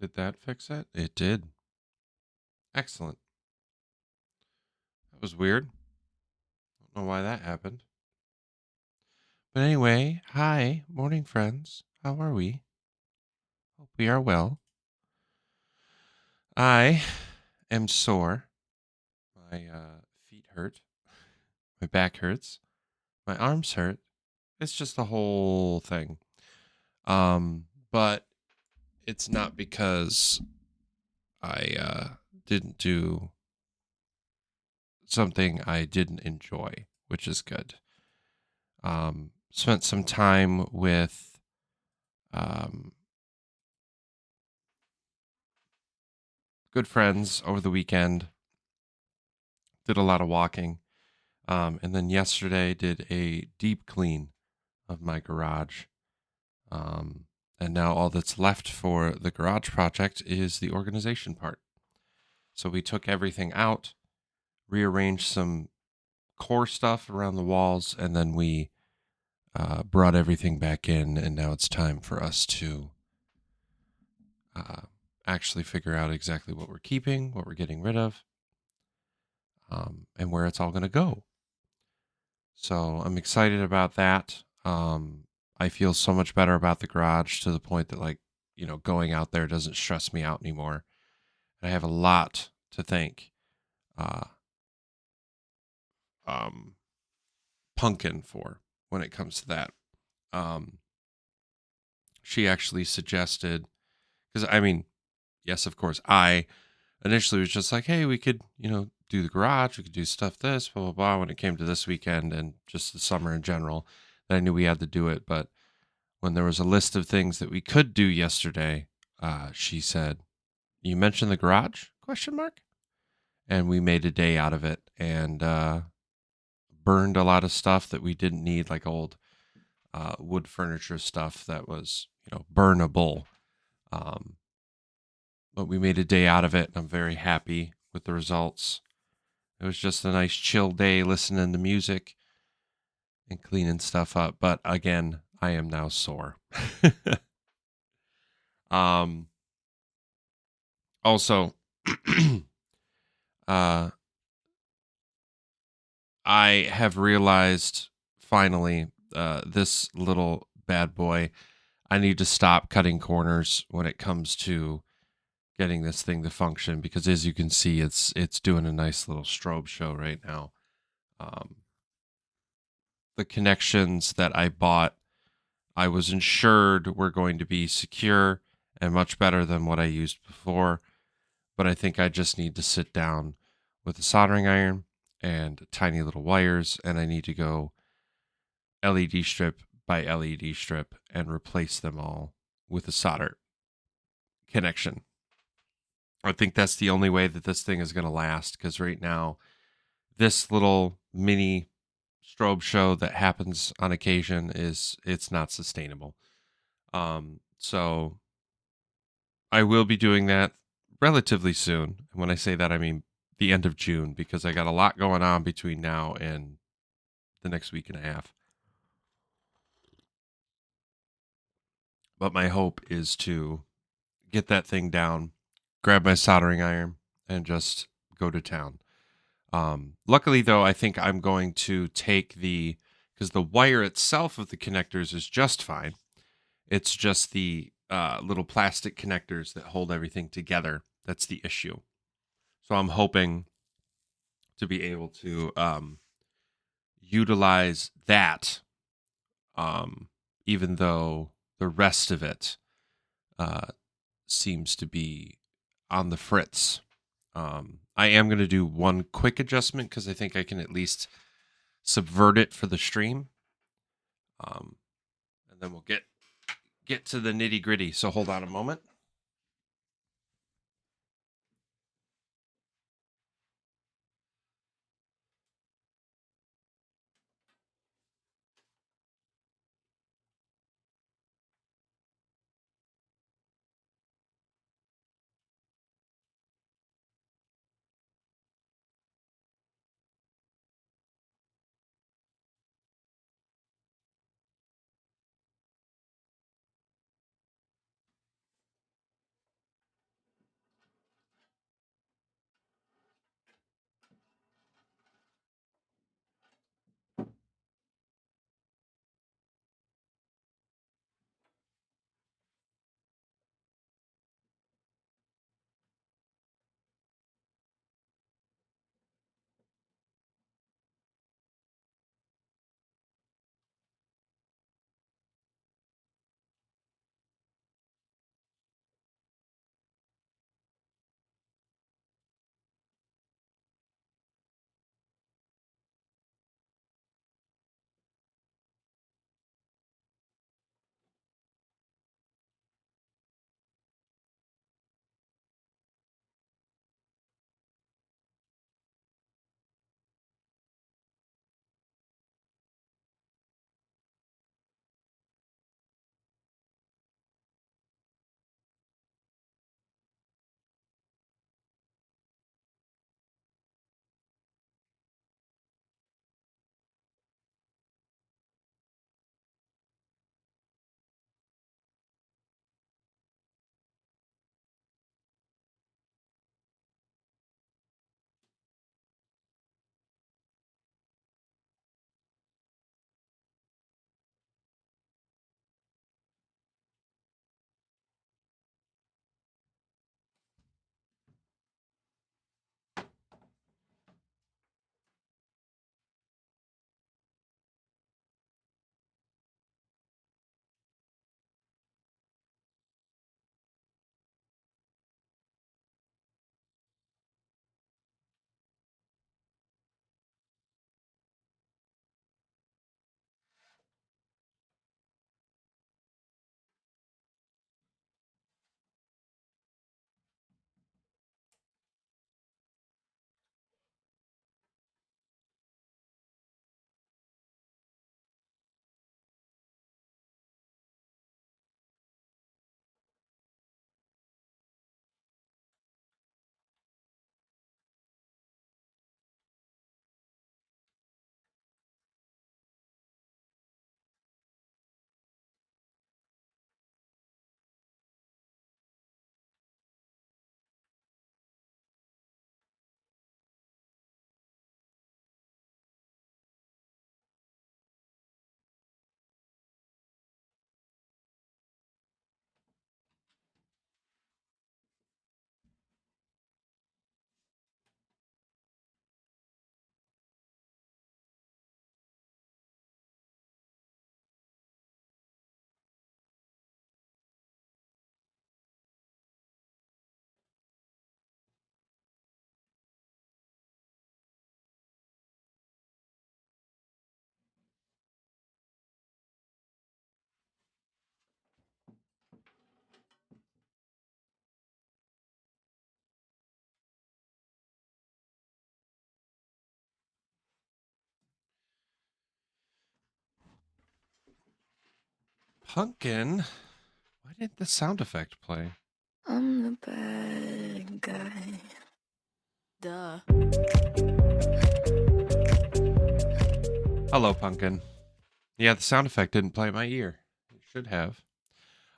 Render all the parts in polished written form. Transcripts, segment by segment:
Did that fix it? It did. Excellent. That was weird. Don't know why that happened. But anyway, hi, morning friends. How are we? Hope we are well. I am sore. My feet hurt. My back hurts. My arms hurt. It's just the whole thing. But it's not because I didn't do something I didn't enjoy, which is good. Spent some time with um, good friends over the weekend. Did a lot of walking. And then yesterday did a deep clean of my garage. Um, and now all that's left for the garage project is the organization part. So we took everything out, rearranged some core stuff around the walls, and then we brought everything back in. And now it's time for us to uh, actually figure out exactly what we're keeping, what we're getting rid of, and where it's all going to go. So I'm excited about that. I feel so much better about the garage to the point that, like, going out there doesn't stress me out anymore. I have a lot to thank uh, um, Pumpkin for when it comes to that. Um, she actually suggested, because I mean, yes, of course, I initially was just like, hey, we could, do the garage, we could do stuff this, blah, blah, blah, when it came to this weekend and just the summer in general, that I knew we had to do it. But when there was a list of things that we could do yesterday, she said, you mentioned the garage, question mark? And we made a day out of it and burned a lot of stuff that we didn't need, like old wood furniture stuff that was, burnable. Um, but we made a day out of it, and I'm very happy with the results. It was just a nice chill day listening to music and cleaning stuff up. But again, I am now sore. um, also, uh, I have realized finally this little bad boy, I need to stop cutting corners when it comes to getting this thing to function, because as you can see, it's doing a nice little strobe show right now. Um, the connections that I bought, I was ensured were going to be secure and much better than what I used before. But I think I just need to sit down with a soldering iron and tiny little wires, and I need to go LED strip by LED strip and replace them all with a solder connection. I think that's the only way that this thing is going to last, because right now, this little mini strobe show that happens on occasion it's not sustainable. So I will be doing that relatively soon. And when I say that, I mean the end of June, because I got a lot going on between now and the next week and a half. But my hope is to get that thing down, grab my soldering iron, and just go to town. Luckily, though, I think I'm going to take because the wire itself of the connectors is just fine. It's just the little plastic connectors that hold everything together that's the issue. So I'm hoping to be able to utilize that, even though the rest of it uh, seems to be on the fritz. I am going to do one quick adjustment because I think I can at least subvert it for the stream. And then we'll get to the nitty gritty. So hold on a moment. Pumpkin. Why didn't the sound effect play? I'm the bad guy. Duh. Hello, Pumpkin. Yeah, the sound effect didn't play in my ear. It should have.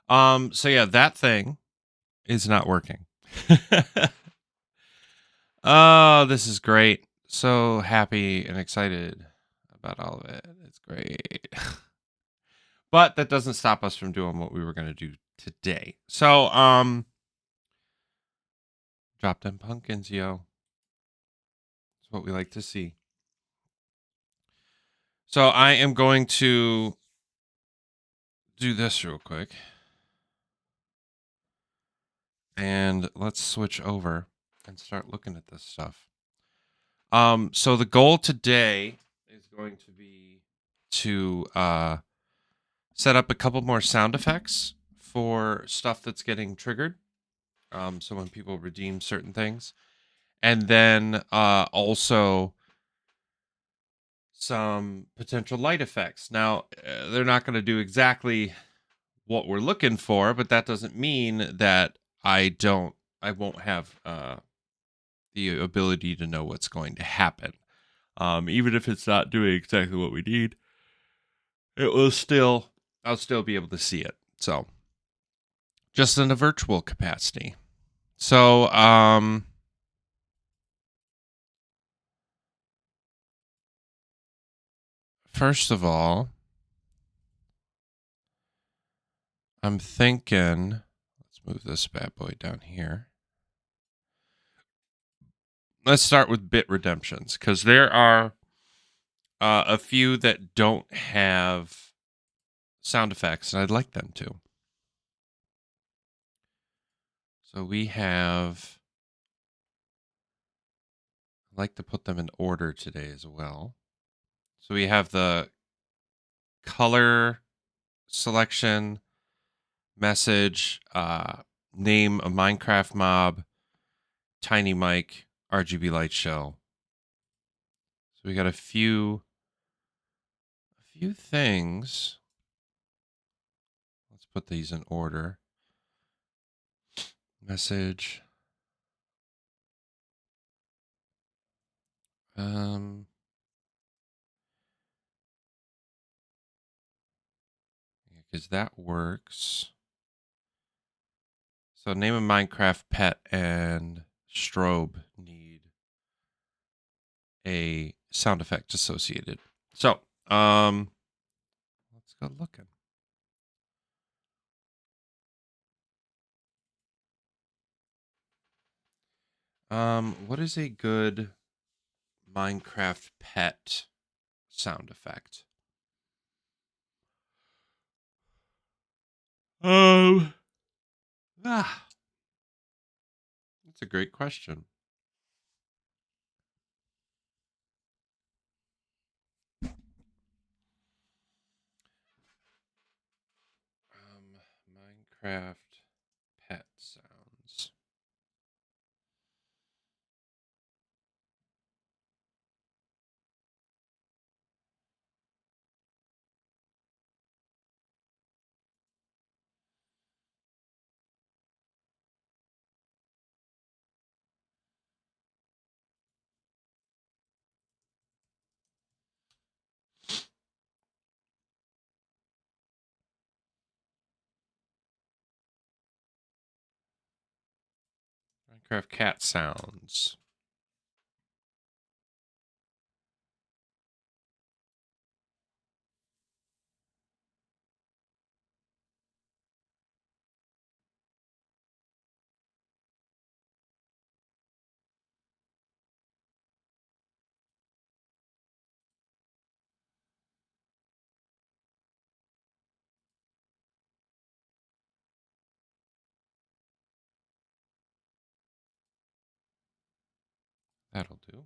So yeah, that thing is not working. Oh, this is great. So happy and excited about all of it. It's great. But that doesn't stop us from doing what we were going to do today. So, drop them pumpkins, yo. That's what we like to see. So I am going to do this real quick. And let's switch over and start looking at this stuff. So the goal today is going to be to set up a couple more sound effects for stuff that's getting triggered. So when people redeem certain things, and then also some potential light effects. Now, they're not going to do exactly what we're looking for, but that doesn't mean that I won't have the ability to know what's going to happen. Even if it's not doing exactly what we need, I'll still be able to see it. So, just in a virtual capacity. So, first of all, I'm thinking, let's move this bad boy down here. Let's start with bit redemptions, because there are a few that don't have sound effects, and I'd like them to. So we have, I'd like to put them in order today as well. So we have the color selection, message, name a Minecraft mob, tiny mic, RGB light show. So we got a few things. Let's put these in order. Message. Because that works. So name a Minecraft pet and strobe need a sound effect associated. So, let's go looking. What is a good Minecraft pet sound effect? Um, ah, that's a great question. Minecraft pet sounds. Minecraft cat sounds. That'll do.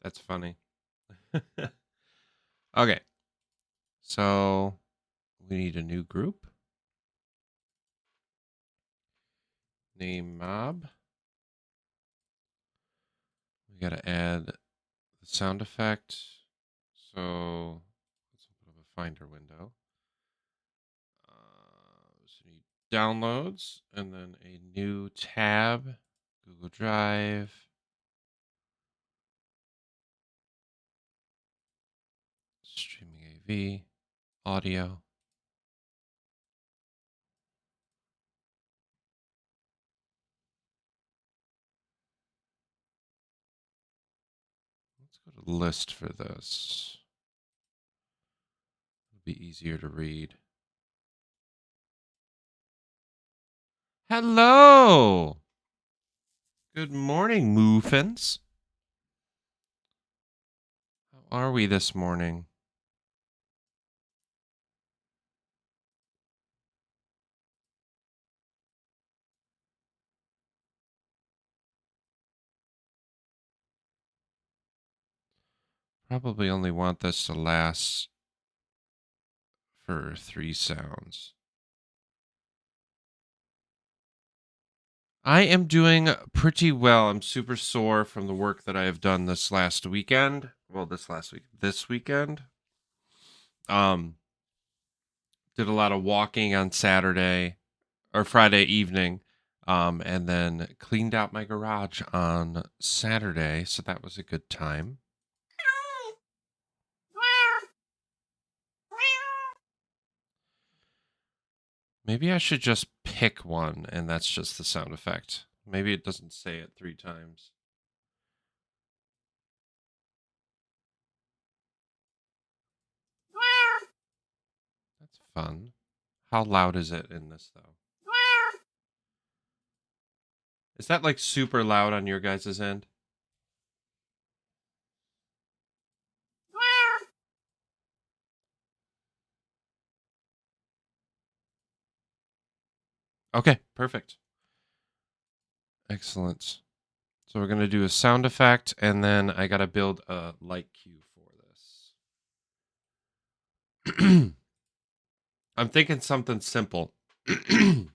That's funny. Okay. So we need a new group. Name mob. We got to add the sound effect. So let's open up a Finder window. So we need downloads and then a new tab. Google Drive. Streaming AV. Audio. Let's go to the list for this. It'll be easier to read. Hello. Good morning, Moofins. How are we this morning? Probably only want this to last for 3 sounds. I am doing pretty well. I'm super sore from the work that I have done this last weekend. Well, this weekend. Did a lot of walking on Saturday or Friday evening. And then cleaned out my garage on Saturday, so that was a good time. Maybe I should just pick one, and that's just the sound effect. Maybe it doesn't say it 3 times. That's fun. How loud is it in this, though? Is that like super loud on your guys' end? Okay, perfect. Excellent. So we're going to do a sound effect, and then I got to build a light cue for this. I'm thinking something simple. So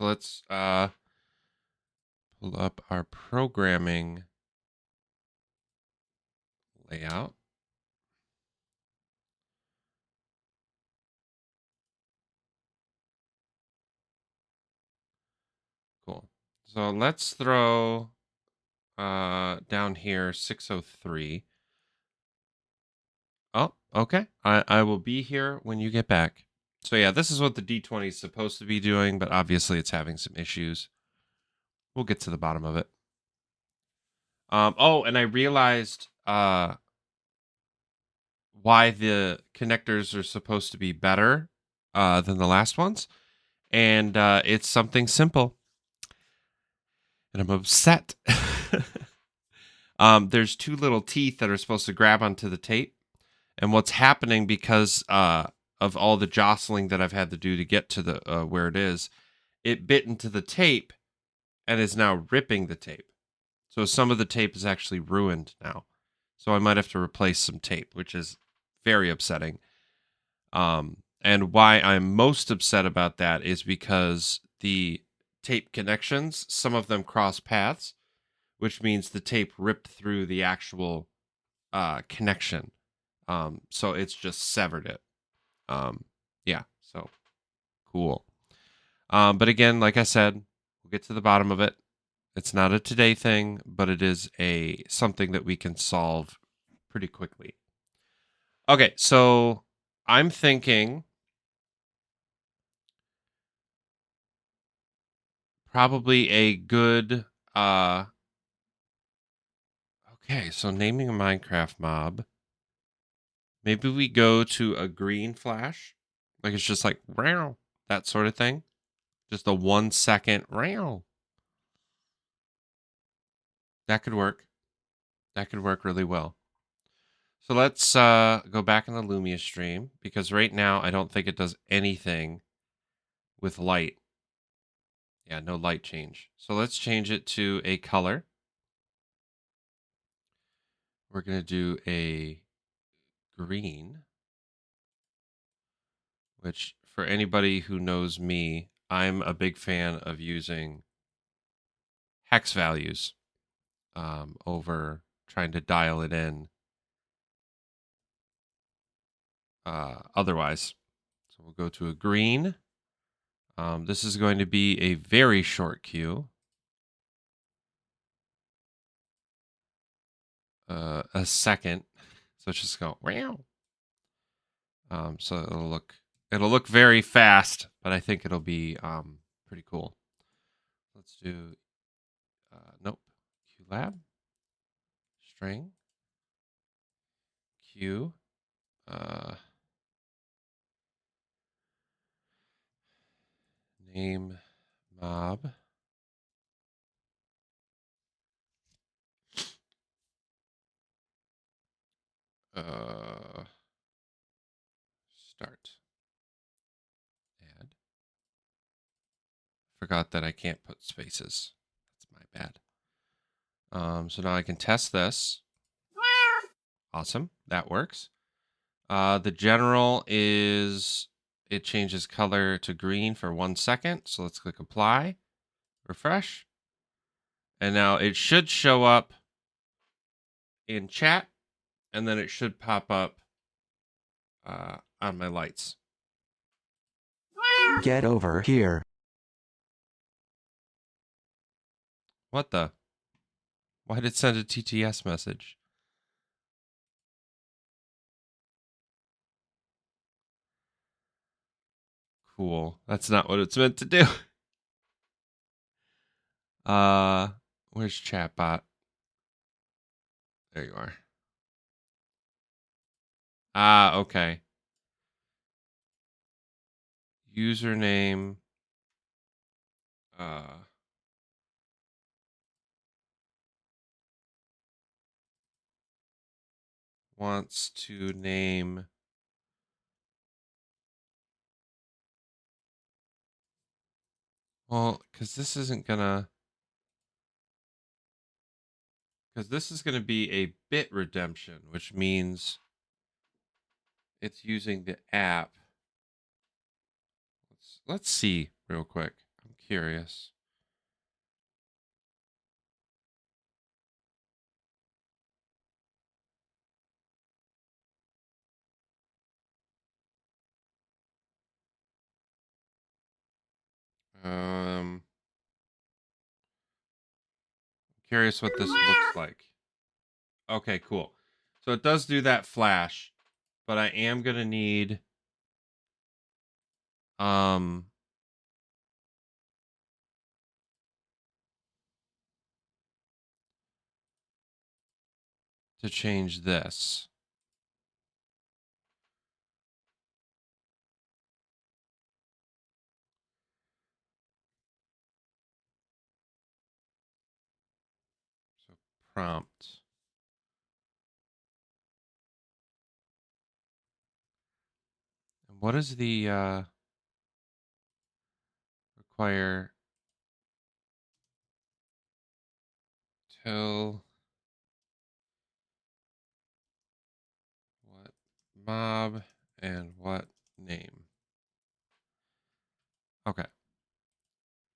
let's pull up our programming layout. Cool. So let's throw down here 603. Oh, okay. I will be here when you get back. So yeah, this is what the D20 is supposed to be doing, but obviously it's having some issues. We'll get to the bottom of it. Oh, and I realized why the connectors are supposed to be better than the last ones. And it's something simple. And I'm upset. There's 2 little teeth that are supposed to grab onto the tape. And what's happening because of all the jostling that I've had to do to get to the where it bit into the tape and is now ripping the tape. So some of the tape is actually ruined now. So I might have to replace some tape, which is very upsetting. And why I'm most upset about that is because the tape connections, some of them cross paths, which means the tape ripped through the actual connection. So it's just severed it. Yeah, so cool. But again, like I said, we'll get to the bottom of it. It's not a today thing, but it is something that we can solve pretty quickly. Okay, so I'm thinking probably a good okay, so naming a Minecraft mob. Maybe we go to a green flash. Like it's just like row, that sort of thing. Just a 1 second row. That could work. That could work really well. So let's go back in the Lumia stream because right now I don't think it does anything with light. Yeah, no light change. So let's change it to a color. we're going to do a green, which for anybody who knows me, I'm a big fan of using hex values over trying to dial it in otherwise. So we'll go to a green. This is going to be a very short queue. A second. So it's just go wow. So it'll look very fast, but I think it'll be pretty cool. Let's do nope. QLab string Q name mob start add. Forgot that I can't put spaces. That's my bad. So now I can test this. Awesome, that works. The general is it changes color to green for 1 second. So let's click apply, refresh, and now it should show up in chat, and then it should pop up on my lights. Get over here. What the? Why did it send a TTS message? Cool. That's not what it's meant to do. Where's chatbot? There you are. Ah, okay. Username. Wants to name well, because this isn't gonna because this is gonna be a bit redemption, which means it's using the app. Let's see real quick. I'm curious. Curious what this looks like. Okay, cool. So it does do that flash, but I am gonna need to change this. So prompt. And what is the require tell what mob and what name? Okay.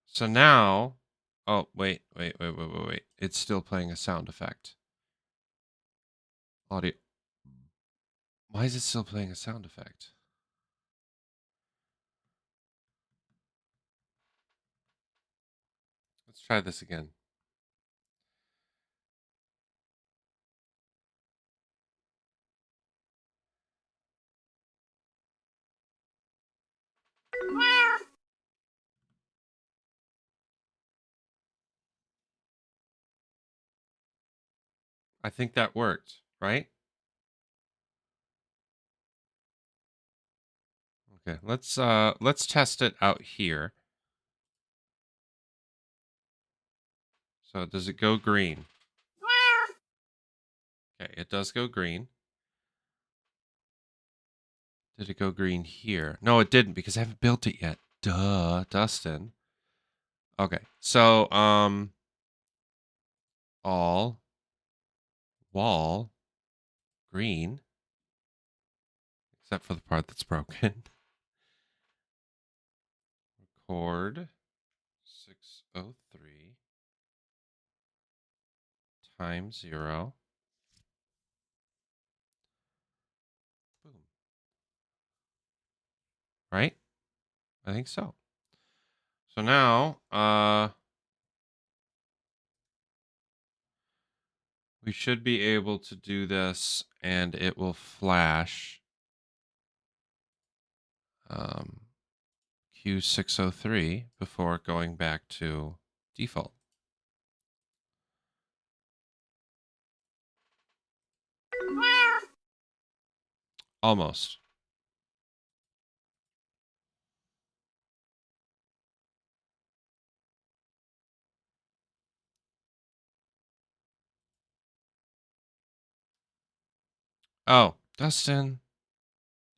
So now, oh, wait. It's still playing a sound effect. Audio. Why is it still playing a sound effect? Let's try this again. I think that worked, right? Okay, let's test it out here. So does it go green? Okay, it does go green. Did it go green here? No, it didn't because I haven't built it yet. Duh, Dustin. Okay, so all wall green, except for the part that's broken. Record 603 times 0. Boom. Right? I think so. So now, we should be able to do this, and it will flash Q603 before going back to default. Almost. Oh, Dustin,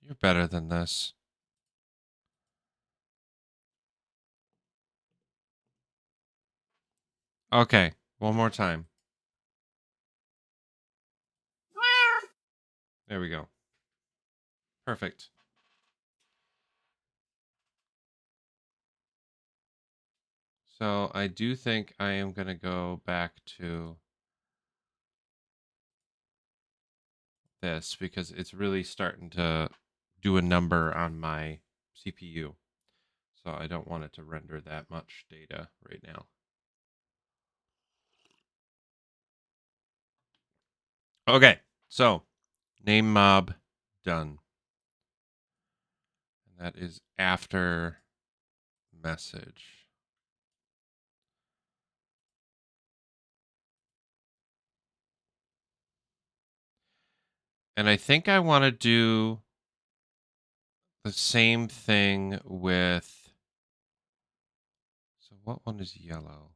you're better than this. Okay, one more time. There we go. Perfect. So I do think I am going to go back to this because it's really starting to do a number on my CPU. So I don't want it to render that much data right now. Okay, so name mob done. And that is after message. And I think I want to do the same thing with, so what one is yellow?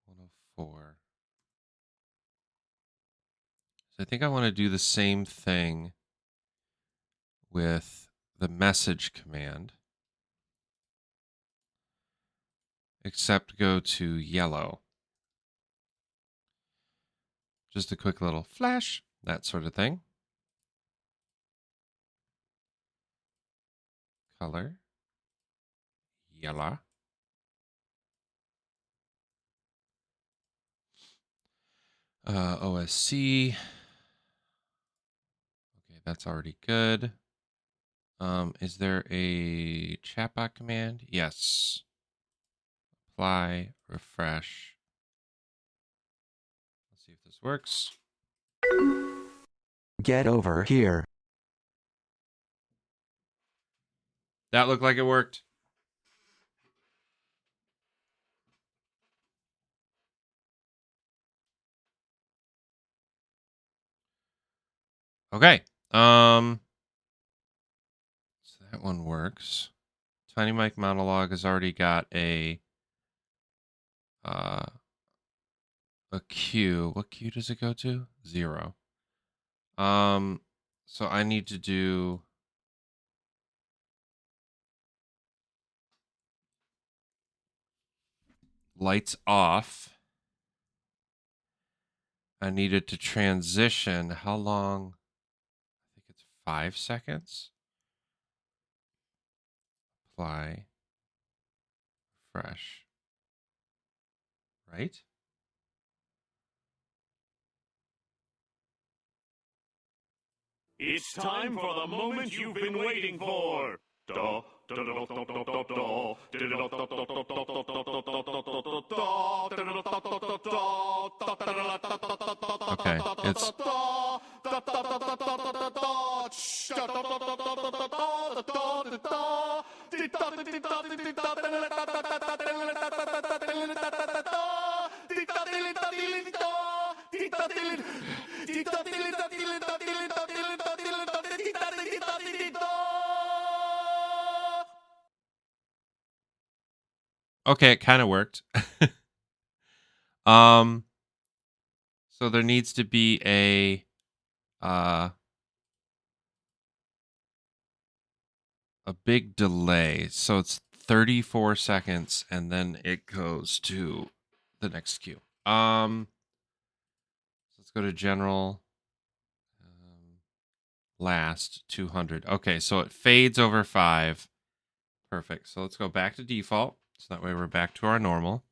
104. So I think I want to do the same thing with the message command, except go to yellow. Just a quick little flash, that sort of thing. Color, yellow. OSC. Okay, that's already good. Is there a chatbot command? Yes. Apply, refresh. Let's see if this works. Get over here. That looked like it worked. Okay. So that one works. Tiny Mike Monologue has already got a queue. What queue does it go to? 0. So I need to do lights off. I needed to transition. How long? I think it's 5 seconds. Apply. Refresh. Right? It's time for the moment you've been waiting for. Okay, it's okay, it kind of worked. So there needs to be a big delay. So it's 34 seconds and then it goes to the next queue. Let's go to general. last 200. Okay, so it fades over 5. Perfect. So let's go back to default. So that way we're back to our normal.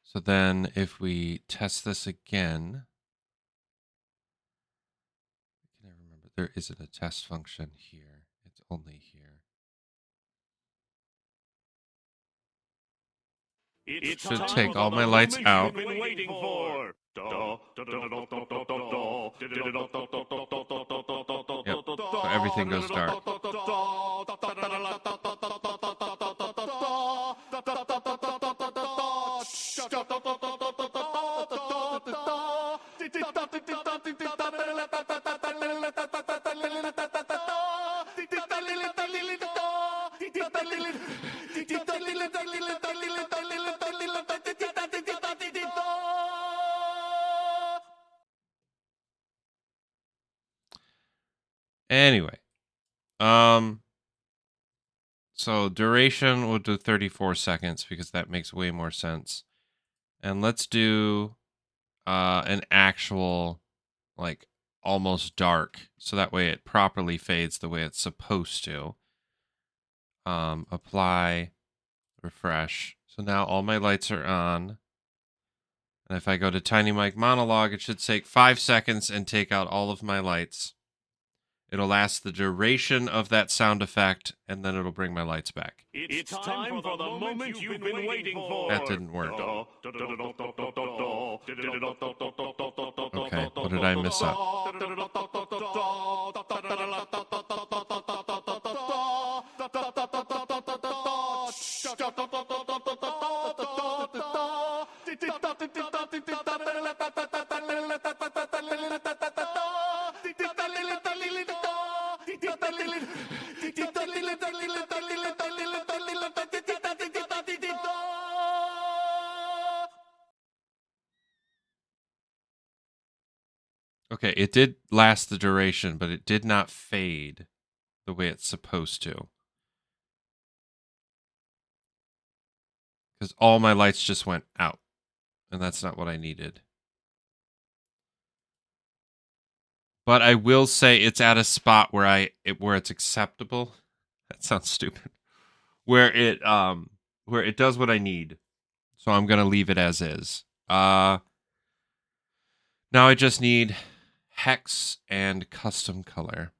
So then if we test this again, I can remember there isn't a test function here. It's only here. Should take all my lights out. You've been waiting for. Yep. So everything goes dark. Anyway, so duration we'll do 34 seconds because that makes way more sense. And let's do an actual, like, almost dark, so that way it properly fades the way it's supposed to. Apply, refresh. So now all my lights are on. And if I go to Tiny Mic Monologue, it should take 5 seconds and take out all of my lights. It'll last the duration of that sound effect, and then it'll bring my lights back. It's time for the moment you've been waiting for. That didn't work. Okay, what did I miss up? Okay, it did last the duration, but it did not fade the way it's supposed to. Because all my lights just went out, and that's not what I needed. But I will say it's at a spot where where it's acceptable. That sounds stupid. Where it does what I need. So I'm gonna leave it as is. Now I just need hex and custom color.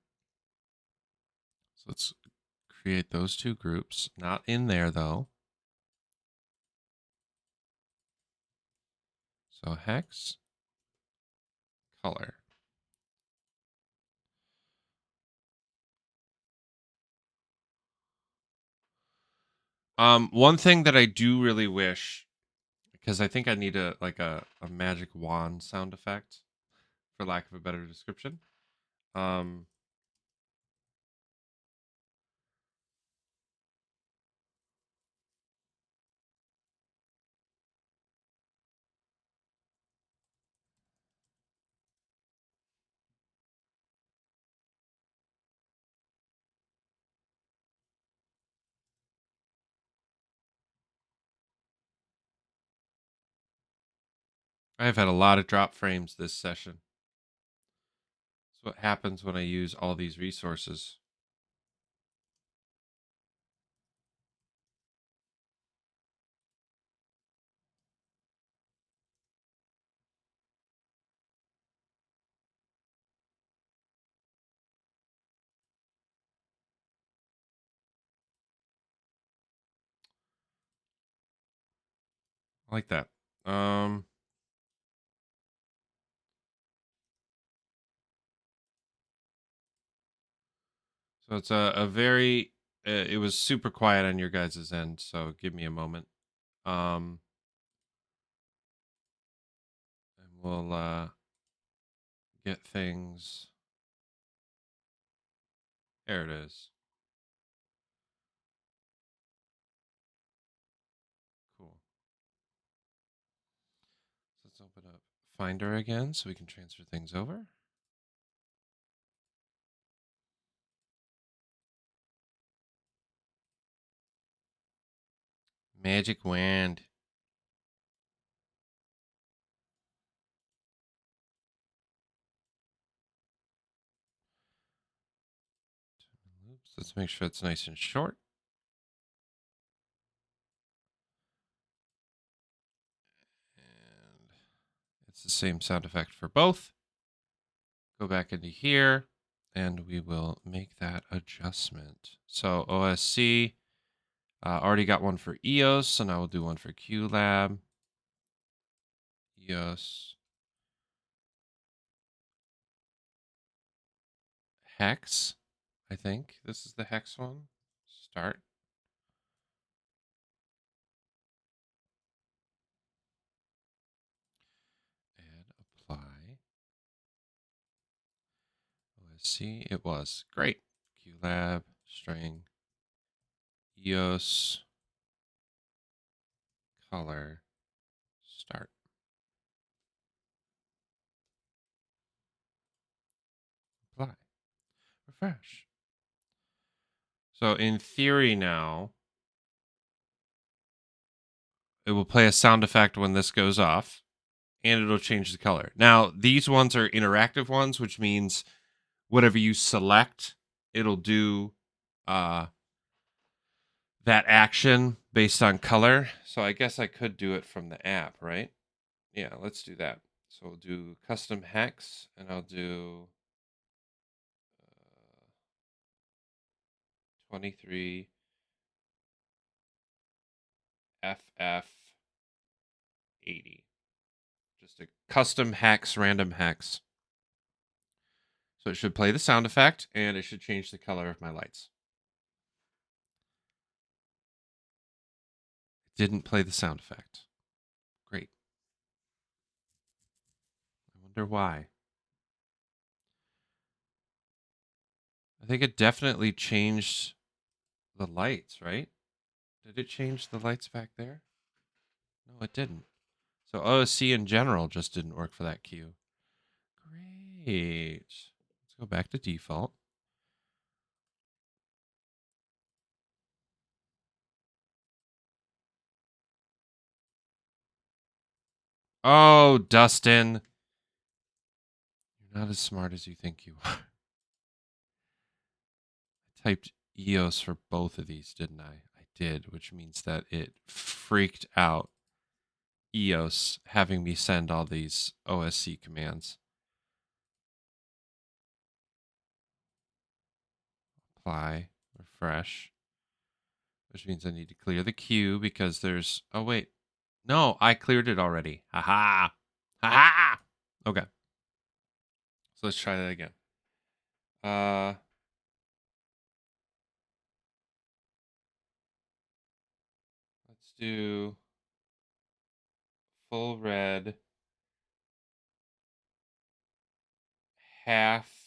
So let's create those two groups. Not in there though. So hex, color. One thing that I do really wish, because I think I need a magic wand sound effect, for lack of a better description. I've had a lot of drop frames this session. That's what happens when I use all these resources. I like that. So it's a very, it was super quiet on your guys' end, so give me a moment. And we'll get things. There it is. Cool. So let's open up Finder again so we can transfer things over. Magic wand. Oops, let's make sure it's nice and short. And it's the same sound effect for both. Go back into here, and we will make that adjustment. So OSC, already got one for EOS, so now we'll do one for QLab. EOS. Hex, I think. This is the hex one. Start. And apply. OSC, it was. Great. QLab, string, EOS, color, start. Apply. Refresh. So in theory now, it will play a sound effect when this goes off, and it'll change the color. Now, these ones are interactive ones, which means whatever you select, it'll do that action based on color. So I guess I could do it from the app, right? Yeah, let's do that. So we'll do custom hex, and I'll do 23 FF 80. Just a custom hex, random hex. So it should play the sound effect, and it should change the color of my lights. It didn't play the sound effect. Great. I wonder why. I think it definitely changed the lights, right? Did it change the lights back there? No, it didn't. So OSC in general just didn't work for that cue. Great. Let's go back to default. Oh, Dustin. You're not as smart as you think you are. I typed EOS for both of these, didn't I? I did, which means that it freaked out EOS having me send all these OSC commands. Apply, refresh, which means I need to clear the queue because there's, oh wait, no, I cleared it already. Haha, haha. Okay, so let's try that again. Let's do full red, half-ish,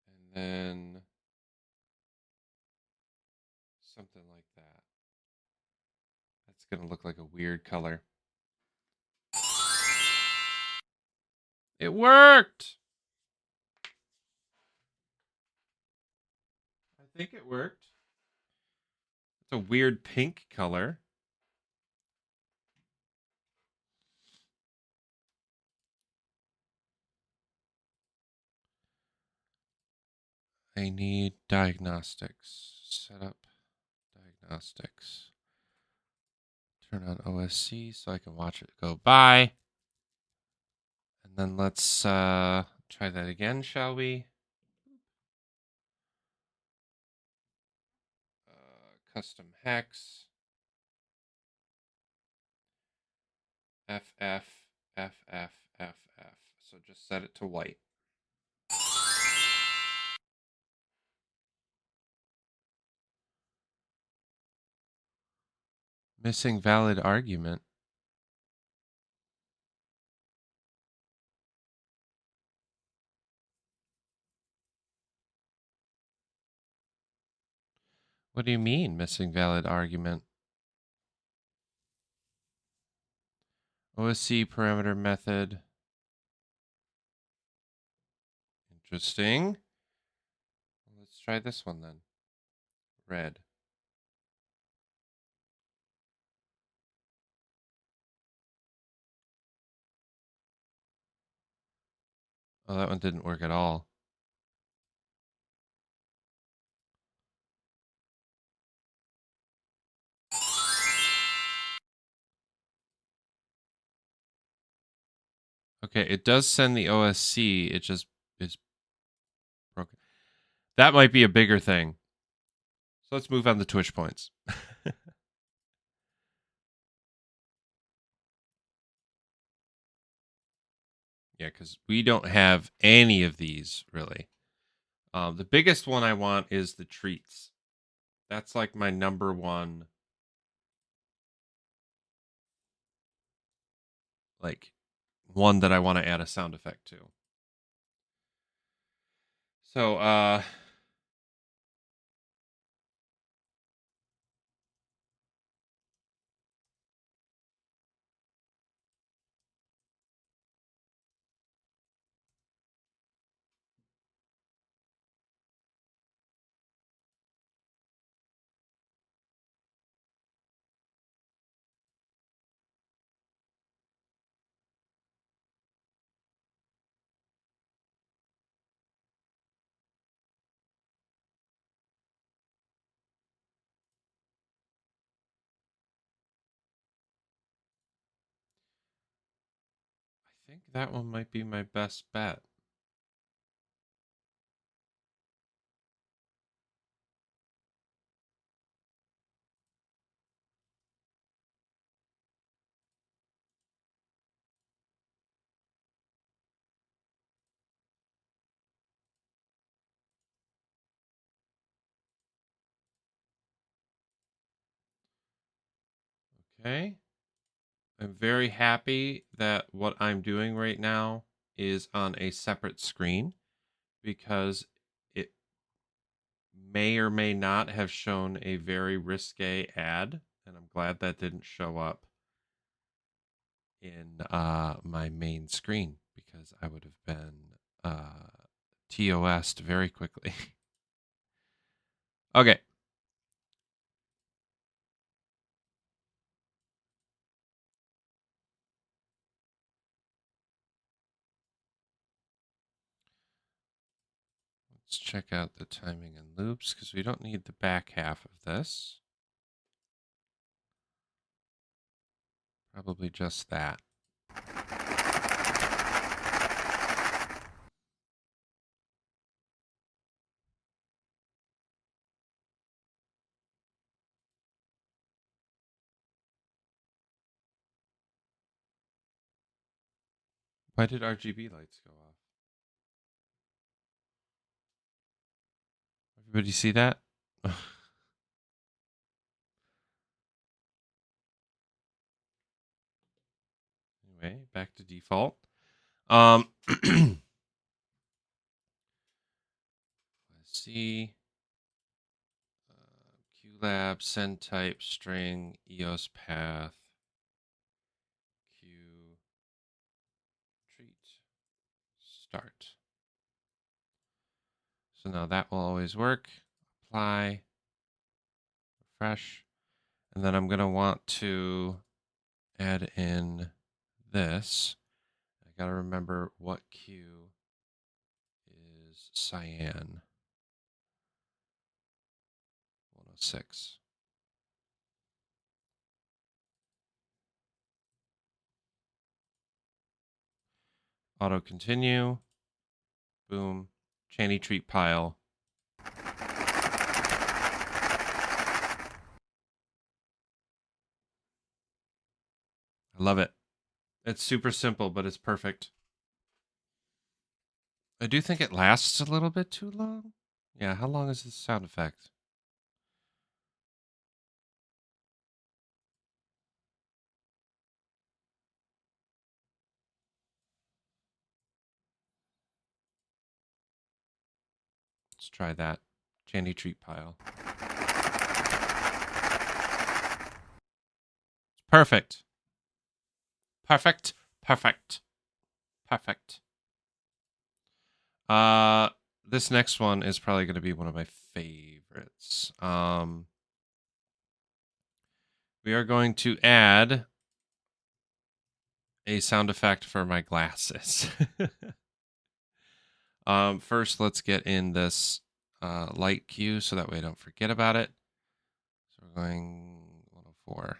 and then something like that. That's going to look like a weird color. It worked! I think it worked. It's a weird pink color. I need diagnostics. Set up diagnostics. Turn on OSC so I can watch it go by. And then let's try that again, shall we? Custom hex. FF, FF, FF. So just set it to white. Missing valid argument. What do you mean, missing valid argument? OSC parameter method. Interesting. Let's try this one then. Red. Oh, that one didn't work at all. Okay, it does send the OSC. It just is broken. That might be a bigger thing. So let's move on to Twitch points. Yeah, because we don't have any of these, really. The biggest one I want is the treats. That's like my number one, like, one that I want to add a sound effect to. So, I think that one might be my best bet. Okay. I'm very happy that what I'm doing right now is on a separate screen because it may or may not have shown a very risque ad, and I'm glad that didn't show up in my main screen because I would have been TOS'd very quickly. Okay. Let's check out the timing and loops because we don't need the back half of this. Probably just that. Why did RGB lights go off? Everybody see that? Anyway, back to default. Let's see. QLab, send type, string, EOS path, Q, treat, start. So now that will always work. Apply, refresh. And then I'm going to want to add in this. I got to remember what Q is cyan. 106. Auto continue. Boom. Channy treat pile. I love it. It's super simple, but it's perfect. I do think it lasts a little bit too long. Yeah, how long is this sound effect? Let's try that. Channy treat pile. Perfect. Perfect. Perfect. Perfect. This next one is probably going to be one of my favorites. We are going to add a sound effect for my glasses. First, let's get in this light cue so that way I don't forget about it. So we're going 104.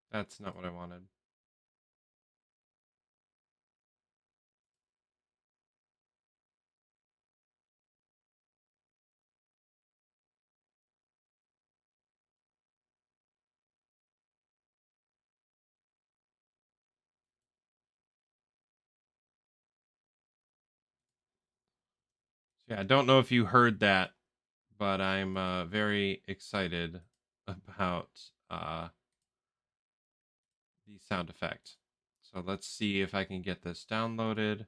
That's not what I wanted. Yeah, I don't know if you heard that, but I'm very excited about the sound effect. So let's see if I can get this downloaded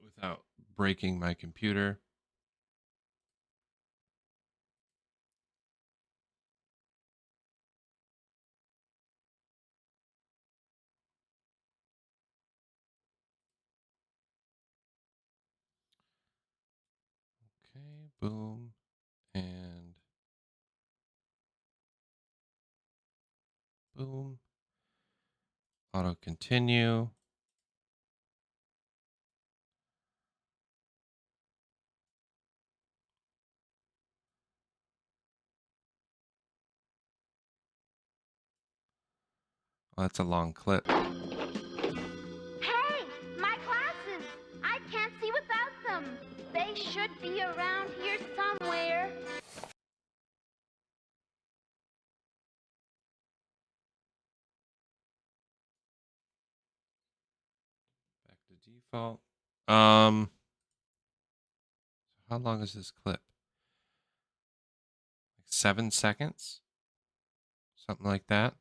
without breaking my computer. Okay, boom, and boom. Auto continue. Oh, that's a long clip. Hey, my glasses! I can't see without them. They should be around here somewhere. Back to default. How long is this clip? Like 7 seconds? Something like that.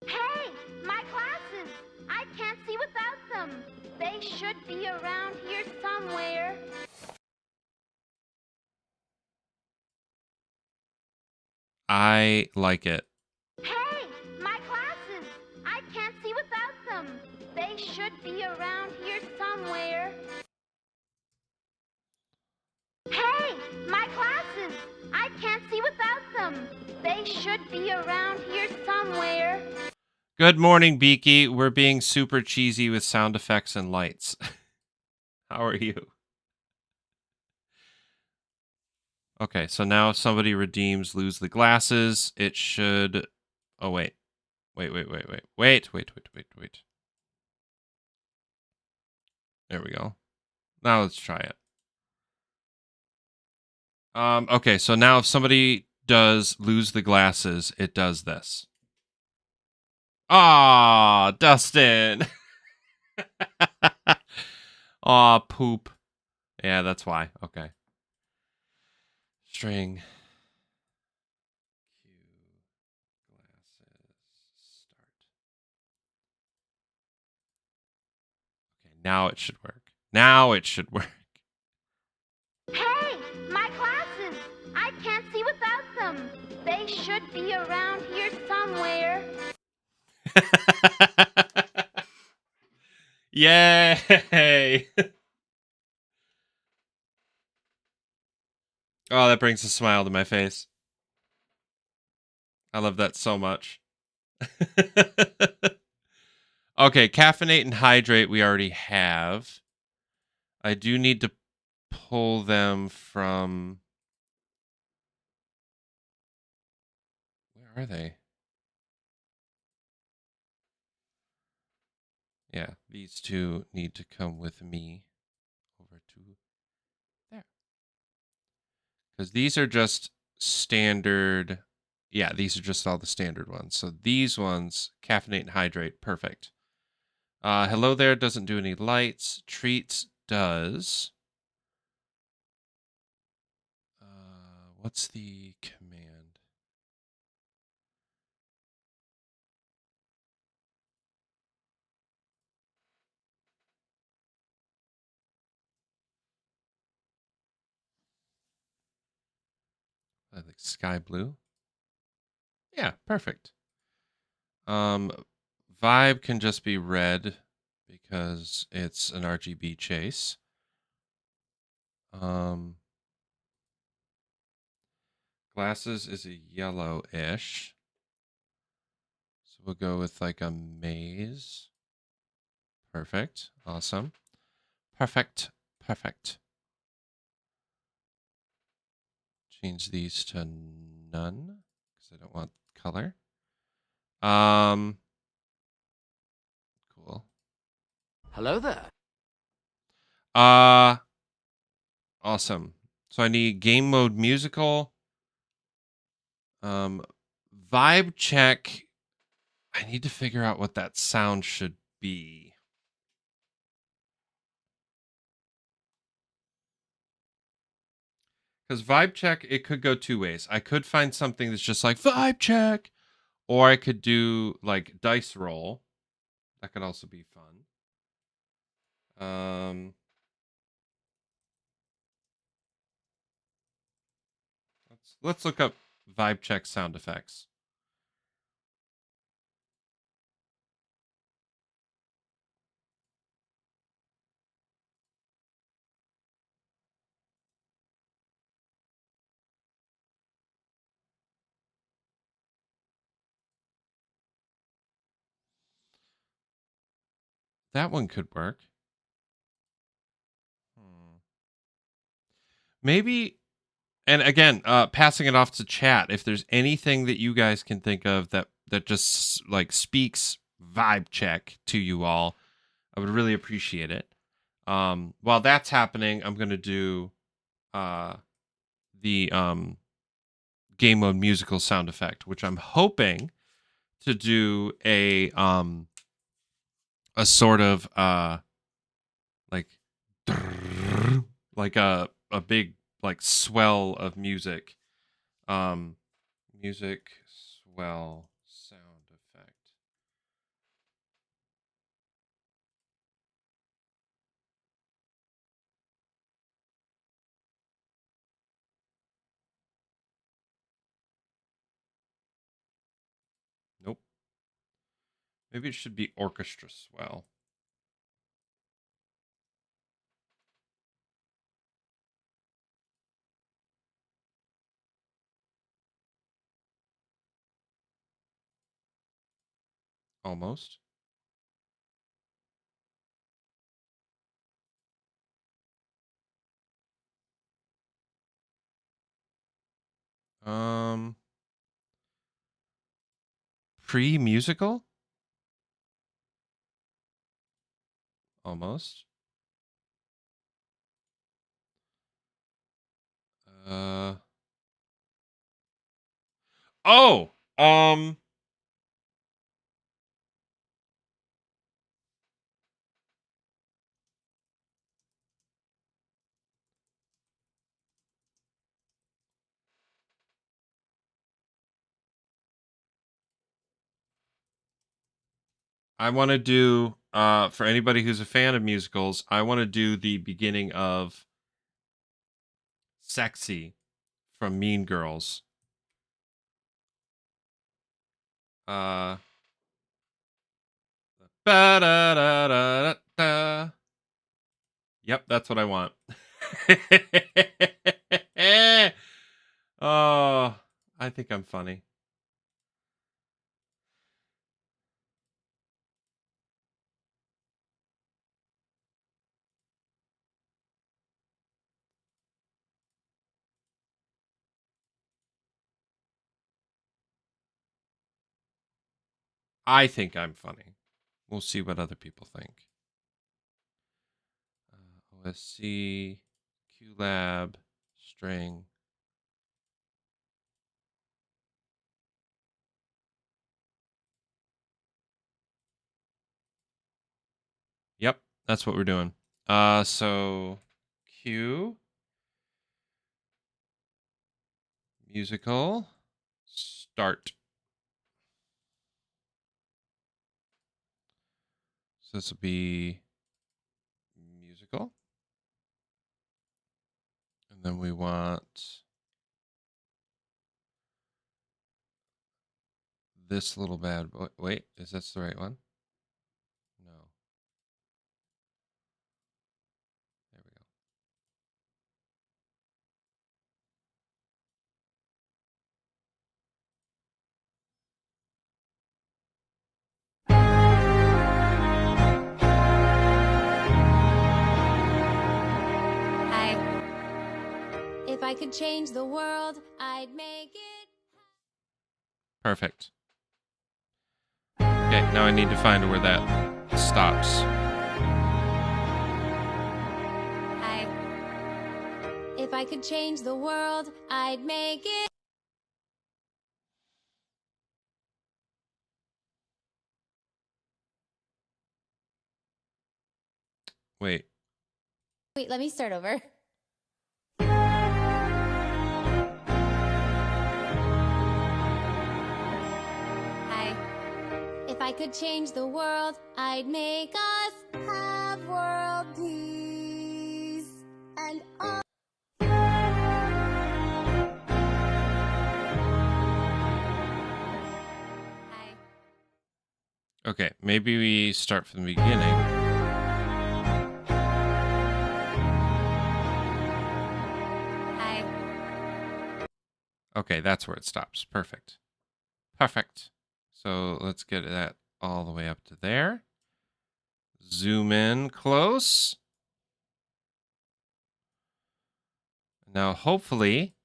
Hey, my glasses! I can't see without them. They should be around here somewhere. I like it. Hey, my glasses! I can't see without them. They should be around here somewhere. Hey, my glasses! I can't see without them. They should be around here somewhere. Good morning, Beaky. We're being super cheesy with sound effects and lights. How are you? Okay, so now if somebody redeems lose the glasses, it should... Oh, wait. Wait. There we go. Now let's try it. Okay, so now if somebody does lose the glasses, it does this. Ah, Dustin. Aw, poop. Yeah, that's why. Okay. String. Q glasses start. Okay, now it should work. Now it should work. Hey, my glasses! I can't see without them. They should be around here somewhere. Yay! Oh, that brings a smile to my face. I love that so much. Okay, caffeinate and hydrate we already have. I do need to pull them from... Where are they? Yeah, these two need to come with me over to there. Because these are just standard... Yeah, these are just all the standard ones. So these ones, caffeinate and hydrate, perfect. Hello there doesn't do any lights. Treats does. What's the command? I think sky blue. Yeah, perfect. Vibe can just be red because it's an RGB chase. Glasses is a yellowish. So we'll go with like a maze. Perfect. Awesome. Perfect. Perfect. Change these to none because I don't want color. Cool. Hello there. Awesome. So I need game mode musical. Vibe check. I need to figure out what that sound should be. Because vibe check, it could go two ways. I could find something that's just like vibe check, or I could do like dice roll. That could also be fun. Let's look up vibe check sound effects. That one could work. Maybe, and again, passing it off to chat. If there's anything that you guys can think of that just like speaks vibe check to you all, I would really appreciate it. While that's happening, I'm gonna do the game mode musical sound effect, which I'm hoping to do a sort of like like a big like swell of music. Music swell sound effect. Nope. Maybe it should be orchestra swell. Almost. Pre-musical? Almost. Oh, I want to do for anybody who's a fan of musicals, I want to do the beginning of Sexy from Mean Girls. Ba-da-da-da-da-da. Yep, that's what I want. Oh, I think I'm funny. I think I'm funny. We'll see what other people think. OSC, QLab, string. Yep, that's what we're doing. So Q musical start. So this will be musical. And then we want this little bad boy. Wait, is this the right one? No. There we go. Hi. If I could change the world, I'd make it. Perfect. Okay, now I need to find where that stops. Hi. If I could change the world, I'd make it. Wait. Wait, let me start over. Hi. If I could change the world, I'd make us have world peace and all. Hi. Okay, maybe we start from the beginning. Hi. Okay, that's where it stops. Perfect. Perfect. So let's get that all the way up to there. Zoom in close. Now, hopefully,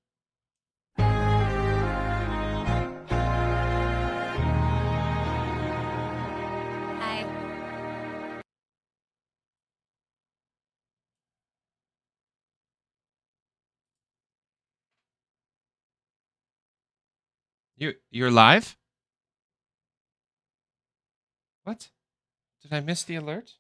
Hi. you're live? What? Did I miss the alert?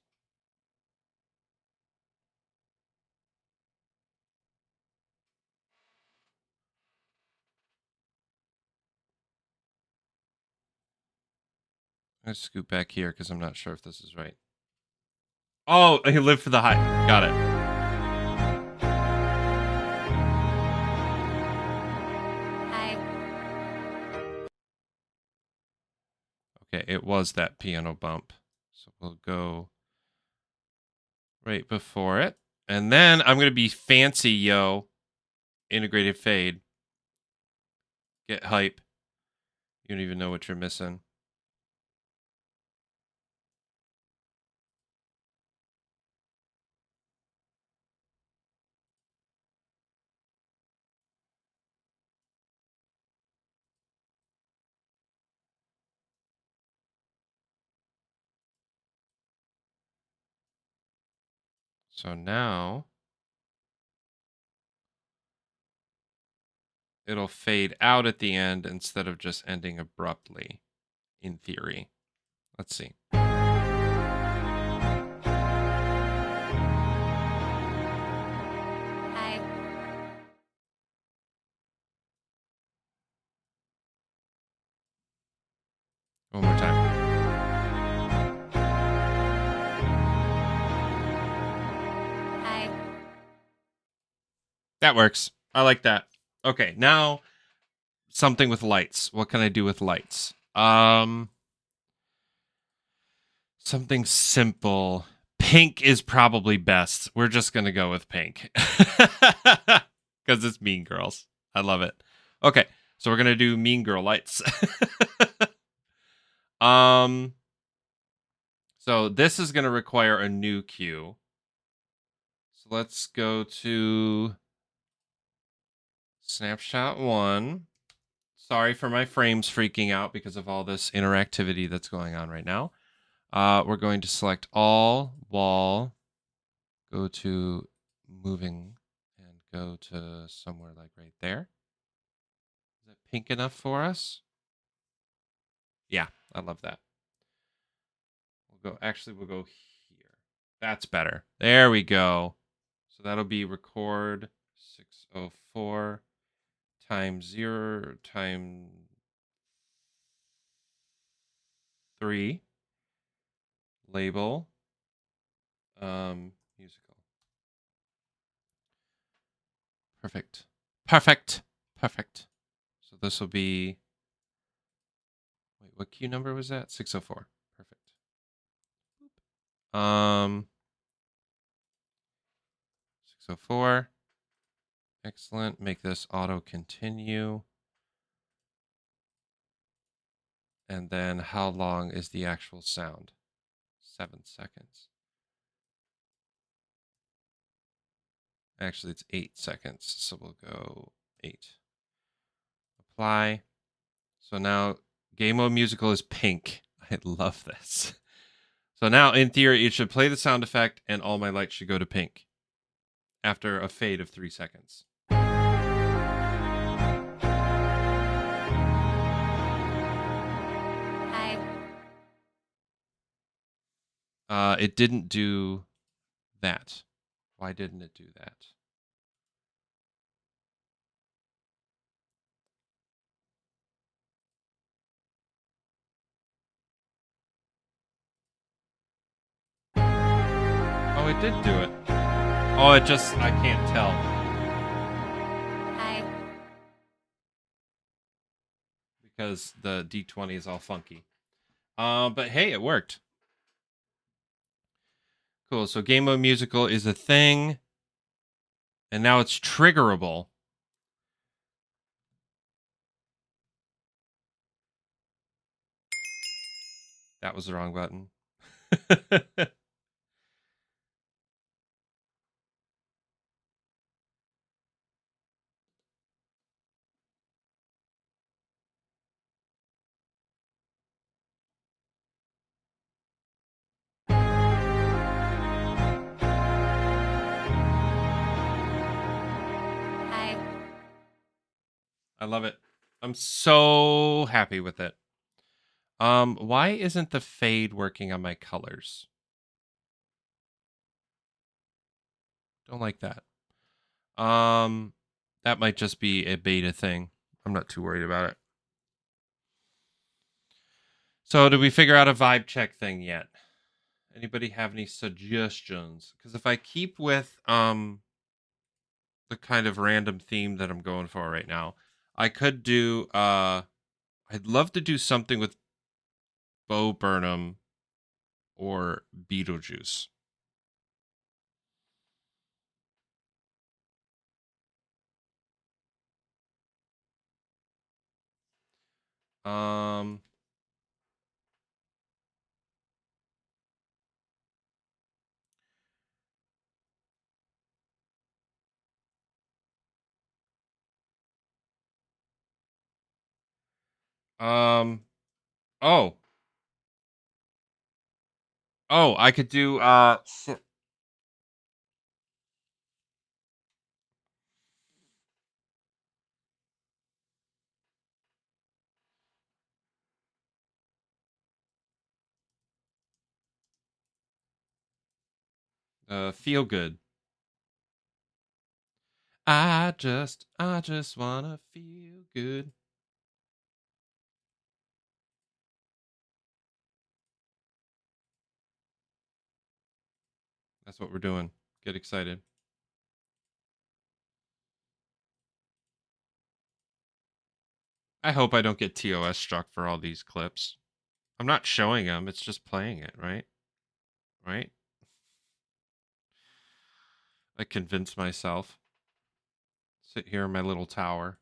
Let's scoot back here because I'm not sure if this is right. Oh, he lived for the high. Got it. Hi. Okay, it was that piano bump. So we'll go right before it. And then I'm going to be fancy, yo. Integrated fade. Get hype. You don't even know what you're missing. So now it'll fade out at the end instead of just ending abruptly, in theory. Let's see. Hi. One more time. Hi. That works. I like that. Okay, now something with lights. What can I do with lights? Something simple. Pink is probably best. We're just going to go with pink. Because it's Mean Girls. I love it. Okay, so we're going to do Mean Girl lights. So this is going to require a new cue. So let's go to snapshot 1. Sorry for my frames freaking out because of all this interactivity that's going on right now. We're going to select all, wall, go to moving, and go to somewhere like right there. Is that pink enough for us? Yeah, I love that. We'll go here. That's better. There we go. So that'll be record 604 times 0 times 3. Label musical. Perfect. Perfect. Perfect. So this will be, wait, What queue number was that? 604. Perfect. 604. Excellent. Make this auto continue. And then how long is the actual sound? 7 seconds. Actually, it's 8 seconds. So we'll go 8. Apply. So now Game Mode Musical is pink. I love this. So now, in theory, it should play the sound effect and all my lights should go to pink after a fade of 3 seconds. Hi. It didn't do that. Why didn't it do that? Oh, it did do it. Oh, it just, I can't tell. Hi. Because the D20 is all funky. But hey, it worked. Cool, so Game Mode Musical is a thing. And now it's triggerable. That was the wrong button. Hi. I love it. I'm so happy with it. Why isn't the fade working on my colors? Don't like that. That might just be a beta thing. I'm not too worried about it. So, did we figure out a vibe check thing yet? Anybody have any suggestions? Because if I keep with the kind of random theme that I'm going for right now, I could do I'd love to do something with Bo Burnham or Beetlejuice. Oh. Oh, I could do shit. Feel good. I just wanna feel good. That's what we're doing. Get excited. I hope I don't get TOS struck for all these clips. I'm not showing them, it's just playing it, right? Right? I convince myself. Sit here in my little tower.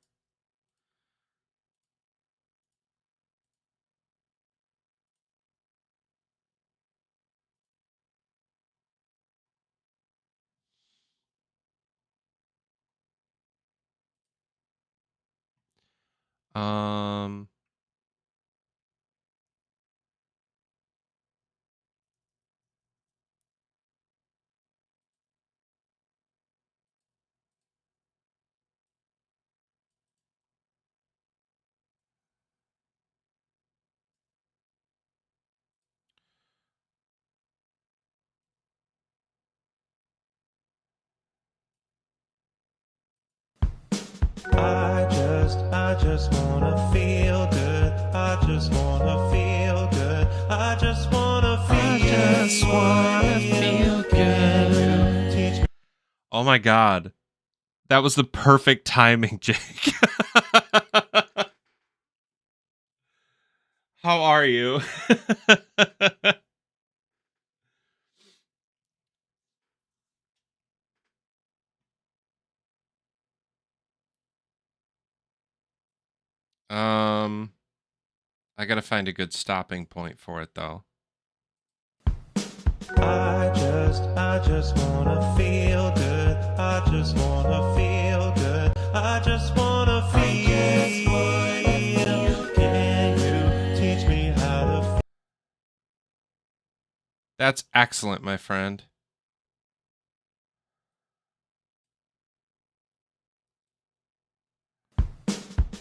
Um I just wanna feel good. I just wanna feel good. I just wanna feel good. Oh my god. That was the perfect timing, Jake. How are you? I gotta find a good stopping point for it though. I just wanna feel good. I just wanna feel good. I just wanna feel. Can you teach me how to feel? That's excellent, my friend.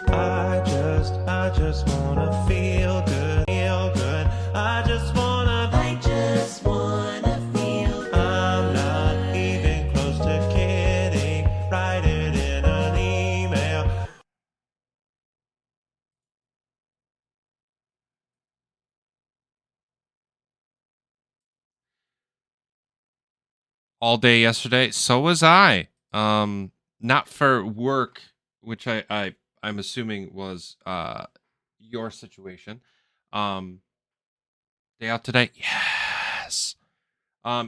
I just wanna feel good, feel good. I just wanna feel good. I'm not even close to kidding. Write it in an email. All day yesterday, so was I. Not for work, which I'm assuming was your situation. Day out today. Yes.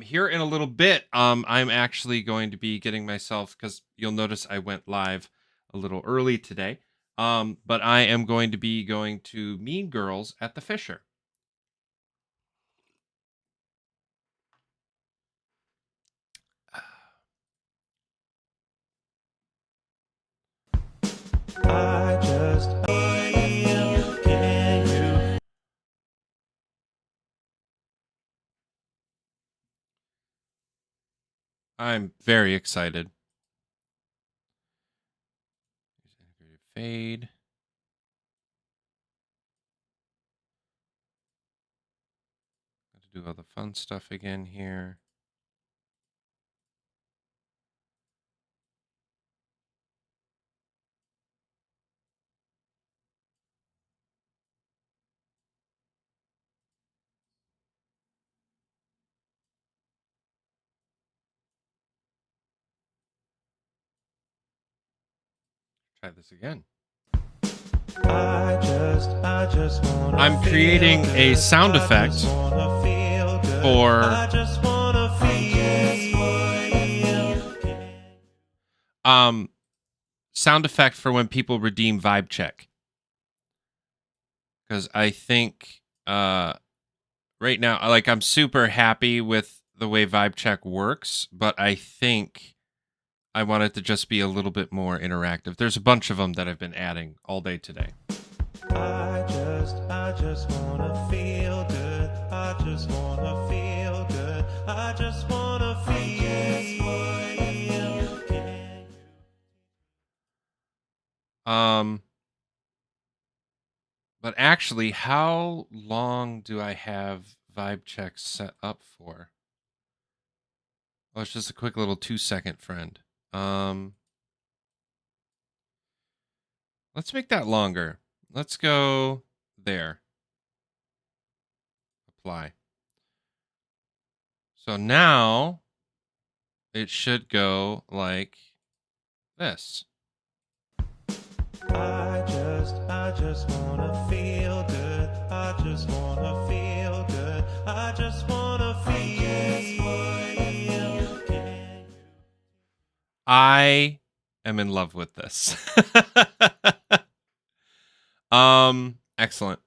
Here in a little bit, I'm actually going to be getting myself, because you'll notice I went live a little early today. But I am going to be going to Mean Girls at the Fisher. I just feel. Can you? I'm very excited. Integrated fade. Got to do all the fun stuff again here. Try this again. I just wanna I'm creating a sound effect for sound effect for when people redeem Vibe Check, because I think right now, like, I'm super happy with the way Vibe Check works, but I think I want it to just be a little bit more interactive. There's a bunch of them that I've been adding all day today. I just wanna feel good. I just wanna feel good. I just wanna feel. But actually, how long do I have Vibe Check set up for? Oh, it's just a quick little 2-second friend. Let's make that longer. Let's go there. Apply. So now it should go like this. I just wanna feel good. I just wanna feel good. I just wanna feel. I am in love with this. Excellent.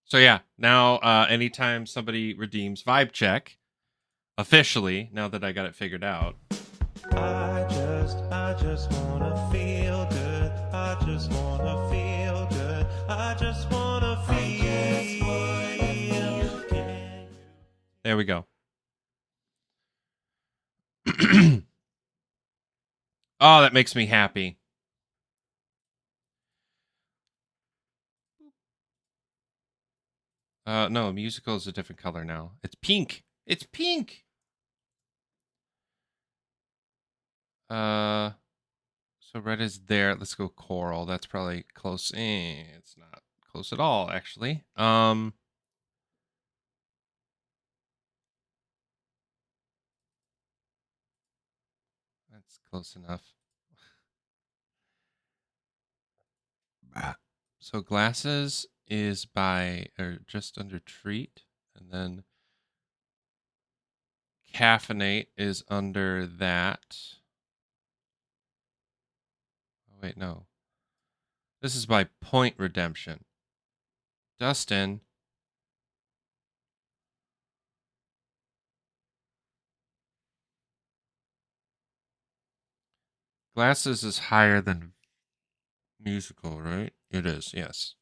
So yeah, now anytime somebody redeems Vibe Check, officially, now that I got it figured out, I just wanna feel good. I just wanna feel good. I just wanna feel. there we go. Oh, that makes me happy. No, musical is a different color now. It's pink. It's pink. So red is there. Let's go coral. That's probably close. It's not close at all, actually. That's close enough. So glasses is by or just under treat, and then caffeinate is under that. Oh wait, no. This is by point redemption. Dustin. Glasses is higher than musical, right? It is, yes.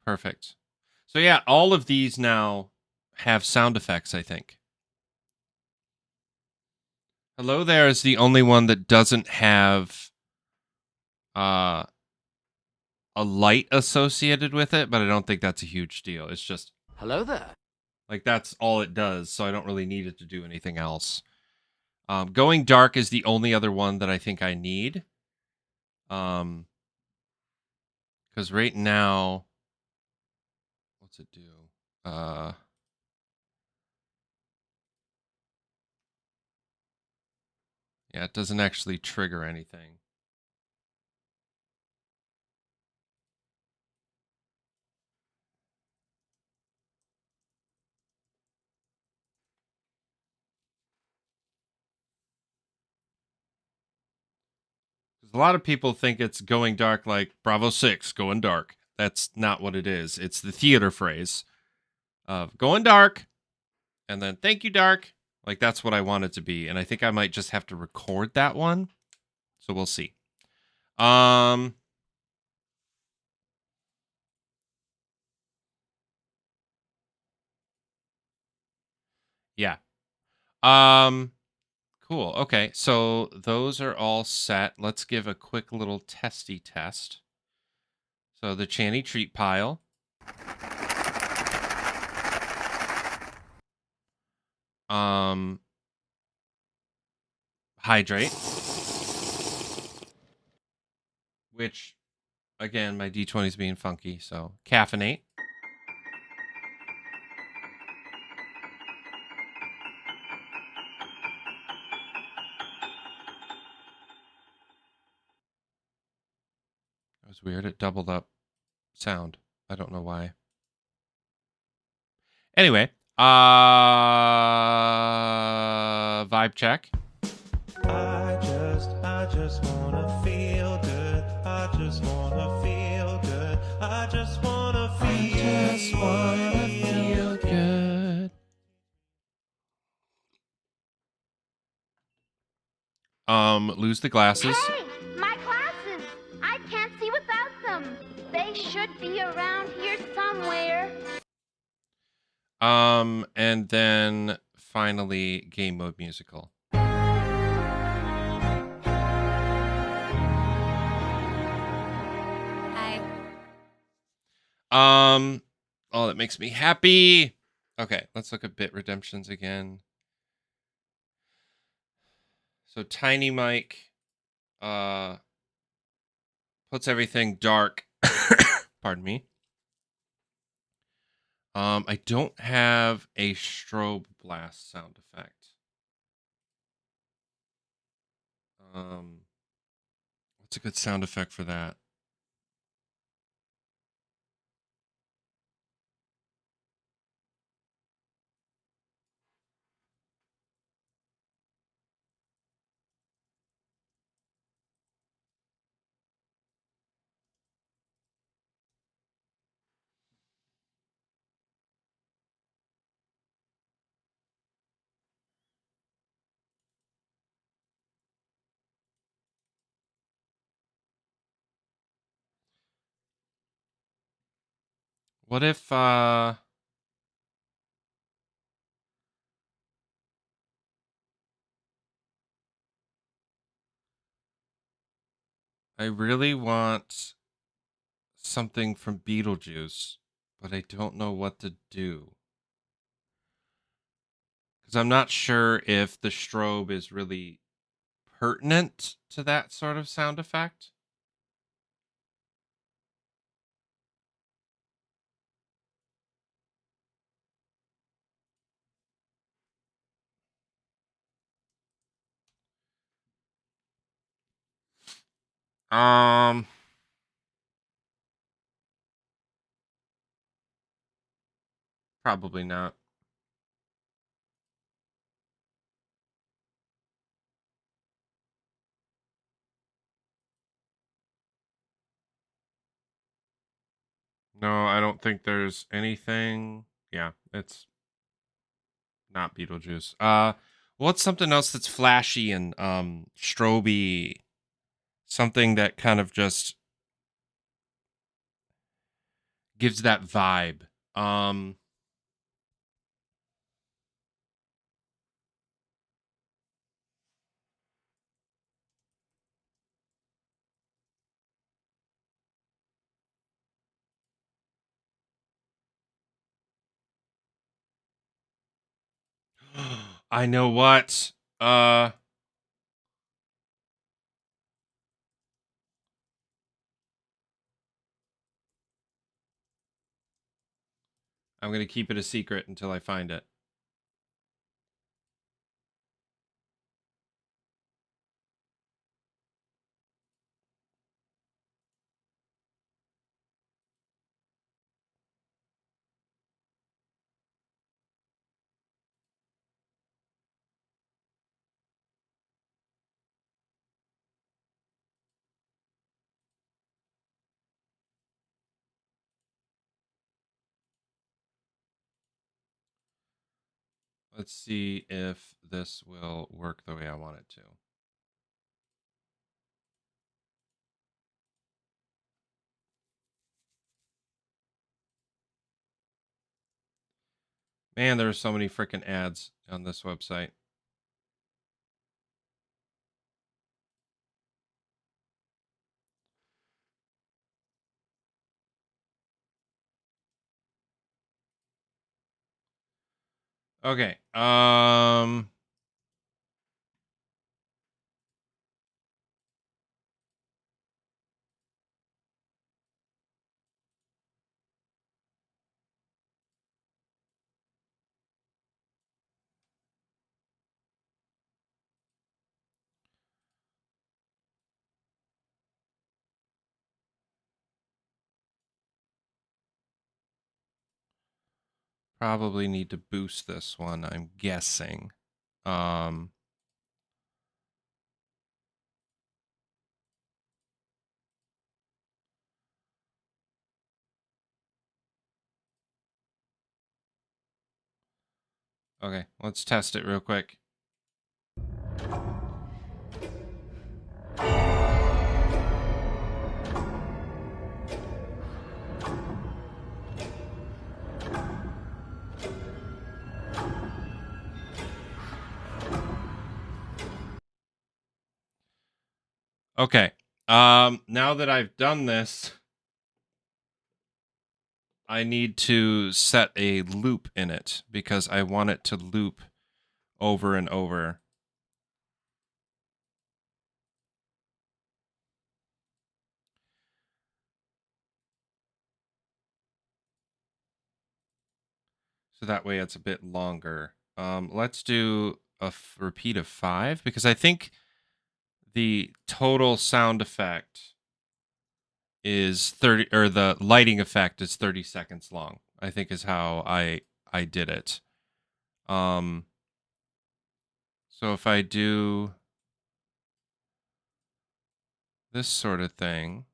Perfect. So yeah, all of these now have sound effects, I think. Hello There is the only one that doesn't have a light associated with it, but I don't think that's a huge deal. It's just Hello there. like that's all it does, so I don't really need it to do anything else. Going dark is the only other one that I think I need. Because right now, what's it do? Yeah, it doesn't actually trigger anything. Because a lot of people think it's going dark like Bravo 6, going dark. That's not what it is. It's the theater phrase of going dark and then thank you, dark. Like that's what I want it to be. And I think I might just have to record that one. So we'll see. Yeah. Cool. Okay. So those are all set. Let's give a quick little testy test. So the Channy treat pile. Hydrate. Which, again, my D20 is being funky. So caffeinate. That was weird. It doubled up sound. I don't know why. Anyway, vibe check. I just wanna feel good. I just wanna feel good. I just wanna feel good. Lose the glasses. Hey, my glasses! I can't see without them. They should be around here somewhere. And then finally game mode musical. Hi. Oh, that makes me happy. Okay, let's look at bit redemptions again. So Tiny Mike puts everything dark. Pardon me. I don't have a strobe blast sound effect. What's a good sound effect for that? What if I really want something from Beetlejuice, but I don't know what to do. Because I'm not sure if the strobe is really pertinent to that sort of sound effect. Um, Probably not. No, I don't think there's anything. Yeah, it's not Beetlejuice. What's something else that's flashy and stroby? Something that kind of just gives that vibe. Um I know what. I'm going to keep it a secret until I find it. Let's see if this will work the way I want it to. Man, there are so many freaking ads on this website. Okay. Probably need to boost this one, I'm guessing. Okay, let's test it real quick. Okay. Now that I've done this, I need to set a loop in it because I want it to loop over and over. So that way it's a bit longer. Let's do a repeat of 5 because I think the total sound effect is 30, or the lighting effect is 30 seconds long. I think is how I did it. So if I do this sort of thing,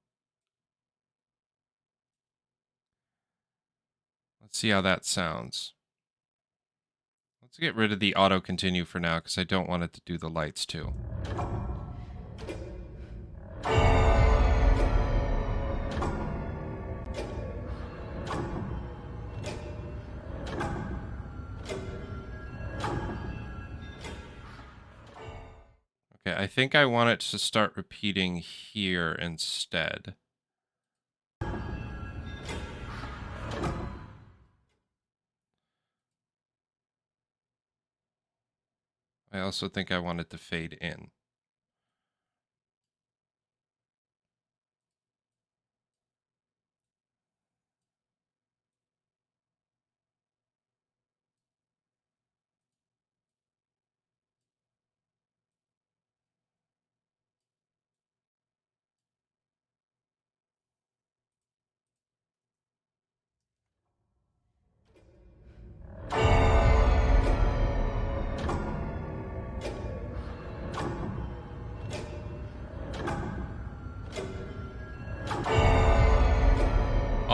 let's see how that sounds. Let's get rid of the auto continue for now because I don't want it to do the lights too. Okay, I think I want it to start repeating here instead. I also think I want it to fade in.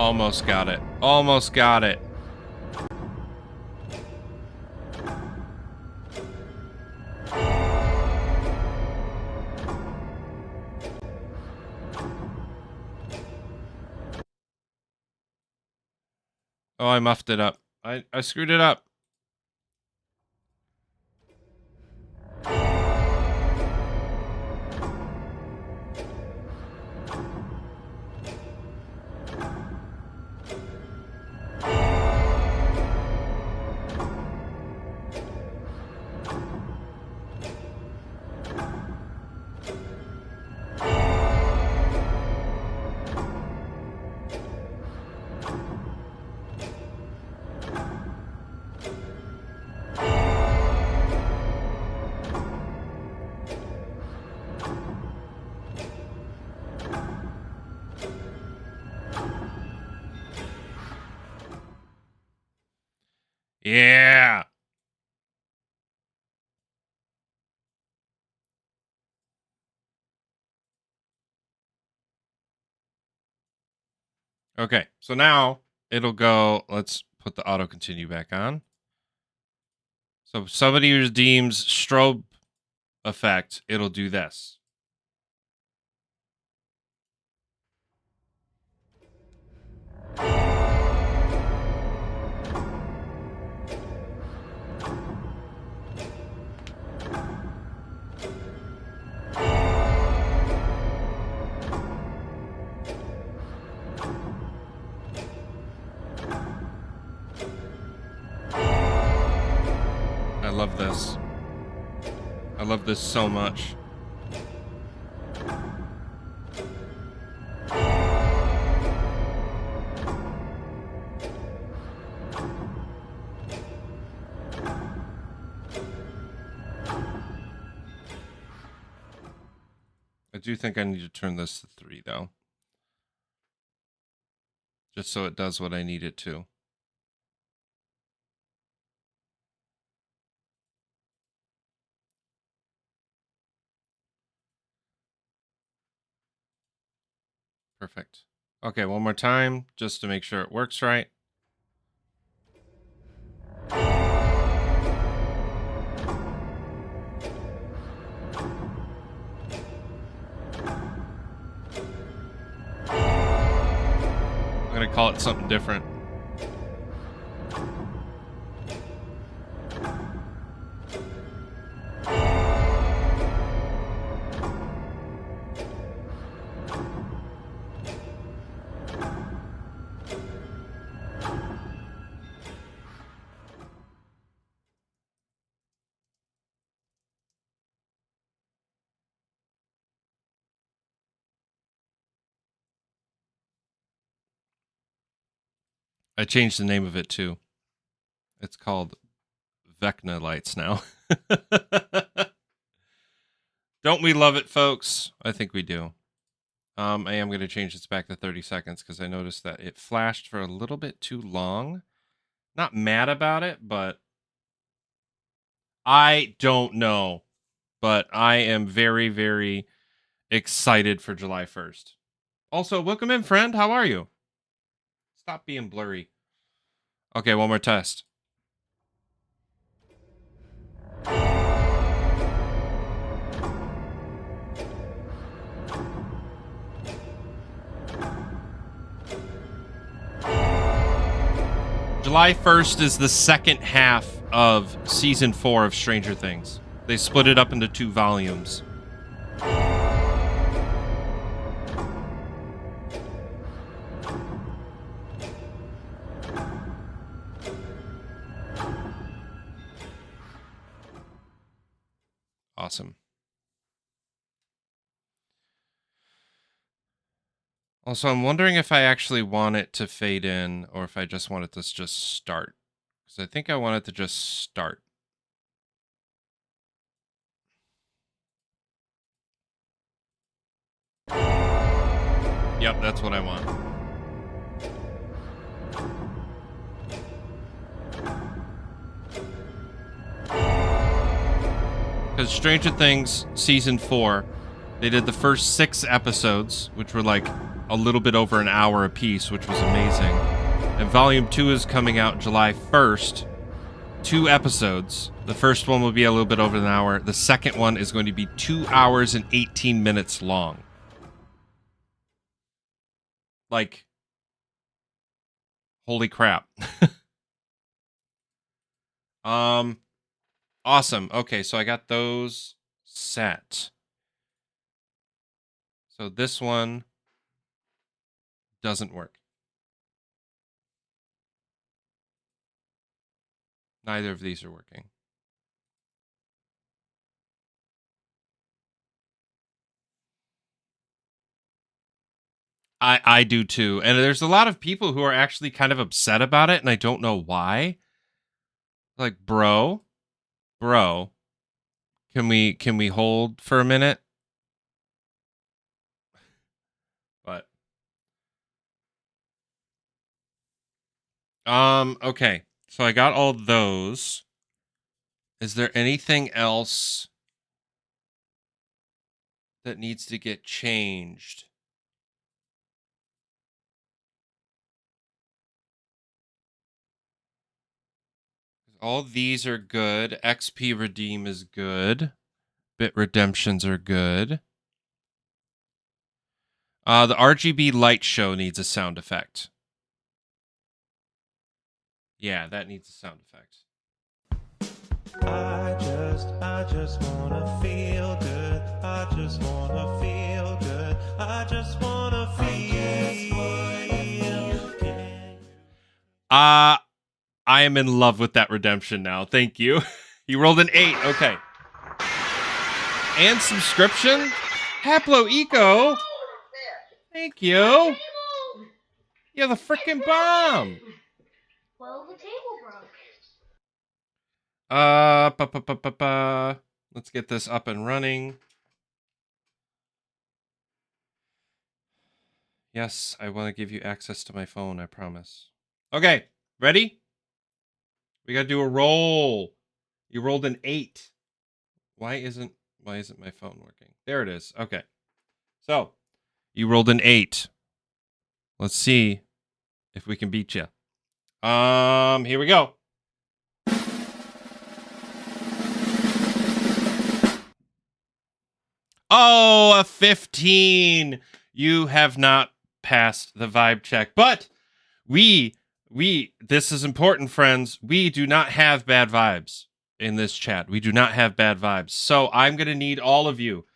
Almost got it. Almost got it. Oh, I muffed it up. I screwed it up. Yeah. Okay, so now it'll go. Let's put the auto continue back on. So if somebody redeems strobe effect, it'll do this. I love this. I love this so much. I do think I need to turn this to 3, though. Just so it does what I need it to. Perfect. Okay, one more time, just to make sure it works right. I'm gonna call it something different. I changed the name of it too. It's called Vecna Lights now. Don't we love it, folks? I think we do. I am going to change this back to 30 seconds because I noticed that it flashed for a little bit too long. Not mad about it, but I don't know. But I am very, very excited for July 1st. Also, welcome in, friend. How are you? Stop being blurry. Okay, one more test. July 1st is the second half of season 4 of Stranger Things. They split it up into 2 volumes. Awesome. Also, I'm wondering if I actually want it to fade in or if I just want it to just start. Because I think I want it to just start. Yep, that's what I want. Because Stranger Things Season 4, they did the first 6 episodes, which were like a little bit over an hour apiece, which was amazing. And Volume 2 is coming out July 1st. 2 episodes. The first one will be a little bit over an hour. The second one is going to be 2 hours and 18 minutes long. Like, holy crap. Awesome. Okay, so I got those set. So this one doesn't work. Neither of these are working. I do too. And there's a lot of people who are actually kind of upset about it, and I don't know why. Like, bro, can we hold for a minute? But okay. So I got all those. Is there anything else that needs to get changed? All these are good. XP redeem is good. Bit redemptions are good. The RGB light show needs a sound effect. Yeah, that needs a sound effect. I just wanna feel good. I just wanna feel good. I just wanna feel good. I am in love with that redemption now. Thank you. You rolled an 8. Okay. And subscription? Haplo Eco. Thank you. You're the freaking bomb. Well, the table broke. Let's get this up and running. Yes, I want to give you access to my phone, I promise. Okay, ready? We got to do a roll. You rolled an 8. Why isn't my phone working? There it is. Okay. So, you rolled an 8. Let's see if we can beat you. Here we go. Oh, a 15. You have not passed the vibe check. But this is important, friends. We do not have bad vibes in this chat. We do not have bad vibes. So I'm going to need all of you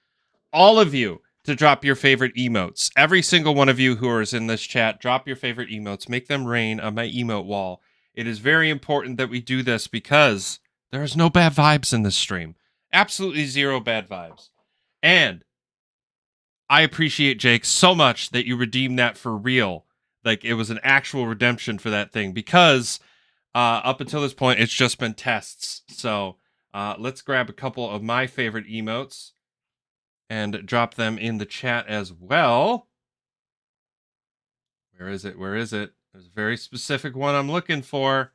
to drop your favorite emotes. Every single one of you who is in this chat, drop your favorite emotes. Make them rain on my emote wall. It is very important that we do this because there is no bad vibes in this stream. Absolutely zero bad vibes. And I appreciate, Jake, so much that you redeemed that for real. Like, it was an actual redemption for that thing. Because up until this point, it's just been tests. So let's grab a couple of my favorite emotes and drop them in the chat as well. Where is it? Where is it? There's a very specific one I'm looking for.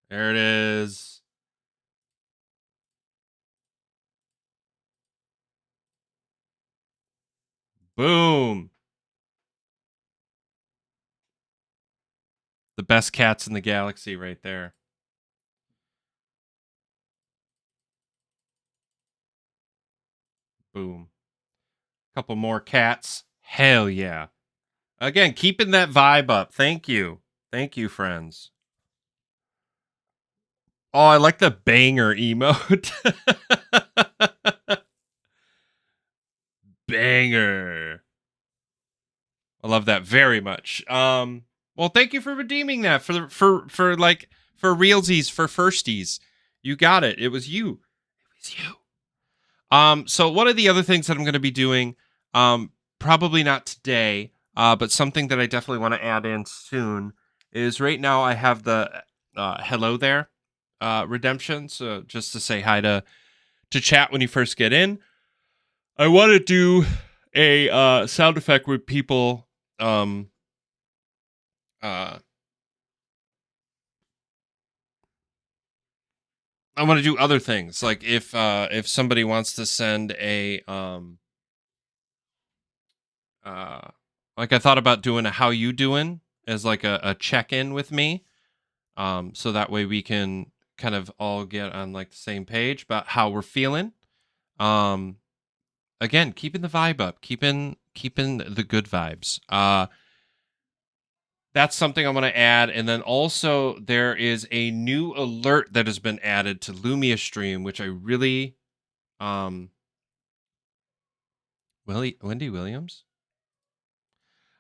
There it is. Boom. The best cats in the galaxy right there. Boom. Couple more cats. Hell yeah. Again, keeping that vibe up. Thank you. Thank you, friends. Oh, I like the banger emote. Banger. I love that very much. Well, thank you for redeeming that for realsies, for firsties. You got it. It was you. It was you. So one of the other things that I'm going to be doing, probably not today, but something that I definitely want to add in soon is right now I have the hello there redemption. So just to say hi to chat when you first get in. I want to do a sound effect where people I want to do other things, like if somebody wants to send a like I thought about doing a how you doing as like a check-in with me. So that way we can kind of all get on like the same page about how we're feeling. Again, keeping the vibe up, keeping the good vibes. That's something I'm going to add. And then also there is a new alert that has been added to Lumia stream, which I really, Wendy Williams.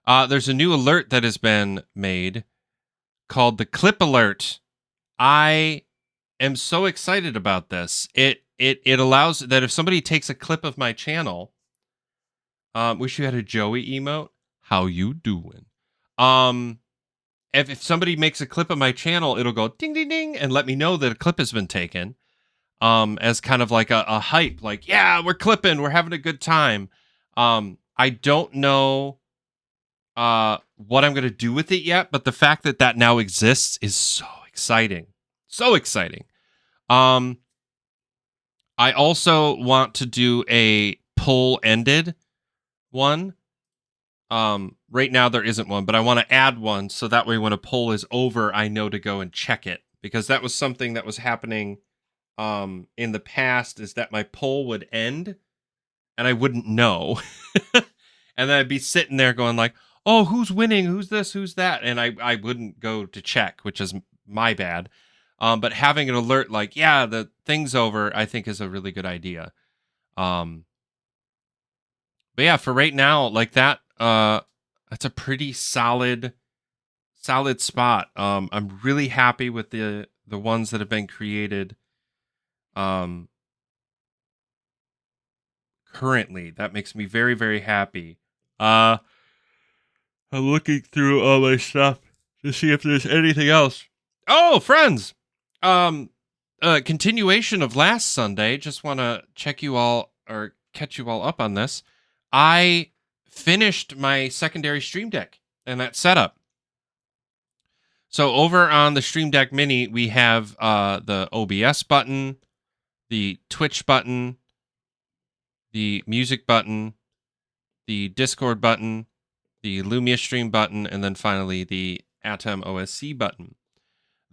There's a new alert that has been made called the clip alert. I am so excited about this. It allows that if somebody takes a clip of my channel, wish you had a Joey emote. How you doing? If somebody makes a clip of my channel, it'll go ding ding ding and let me know that a clip has been taken. As kind of like a hype, like, yeah, we're clipping, we're having a good time. I don't know what I'm going to do with it yet, but the fact that that now exists is so exciting. So exciting. I also want to do a poll ended one. Right now there isn't one, but I want to add one so that way when a poll is over, I know to go and check it, because that was something that was happening in the past, is that my poll would end and I wouldn't know. And then I'd be sitting there going like, oh, who's winning? Who's this? Who's that? And I wouldn't go to check, which is my bad. But having an alert like, yeah, the thing's over, I think is a really good idea. But yeah, for right now, like that, that's a pretty solid spot. I'm really happy with the ones that have been created. Currently, that makes me very, very happy. I'm looking through all my stuff to see if there's anything else. Oh, friends! Continuation of last Sunday. Just want to check you all or catch you all up on this. I finished my secondary Stream Deck and that setup. So over on the Stream Deck Mini, we have the OBS button, the Twitch button, the music button, the Discord button, the Lumia stream button, and then finally the Atom OSC button.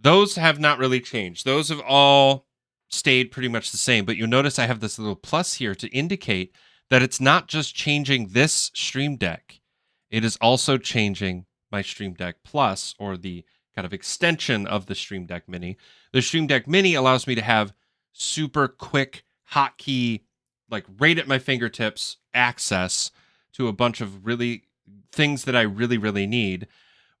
Those have not really changed. Those have all stayed pretty much the same, but you'll notice I have this little plus here to indicate that it's not just changing this Stream Deck. It is also changing my Stream Deck Plus, or the kind of extension of the Stream Deck Mini. The Stream Deck Mini allows me to have super quick hotkey, like right at my fingertips, access to a bunch of really things that I really, really need.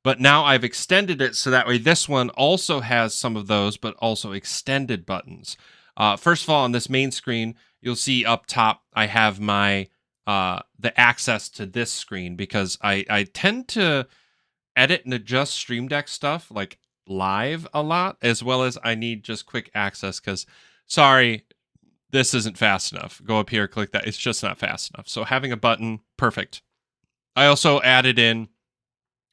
But now I've extended it so that way this one also has some of those, but also extended buttons. First of all, on this main screen, you'll see up top, I have my the access to this screen, because I tend to edit and adjust Stream Deck stuff like live a lot, as well as I need just quick access because, sorry, this isn't fast enough. Go up here, click that. It's just not fast enough. So having a button, perfect. I also added in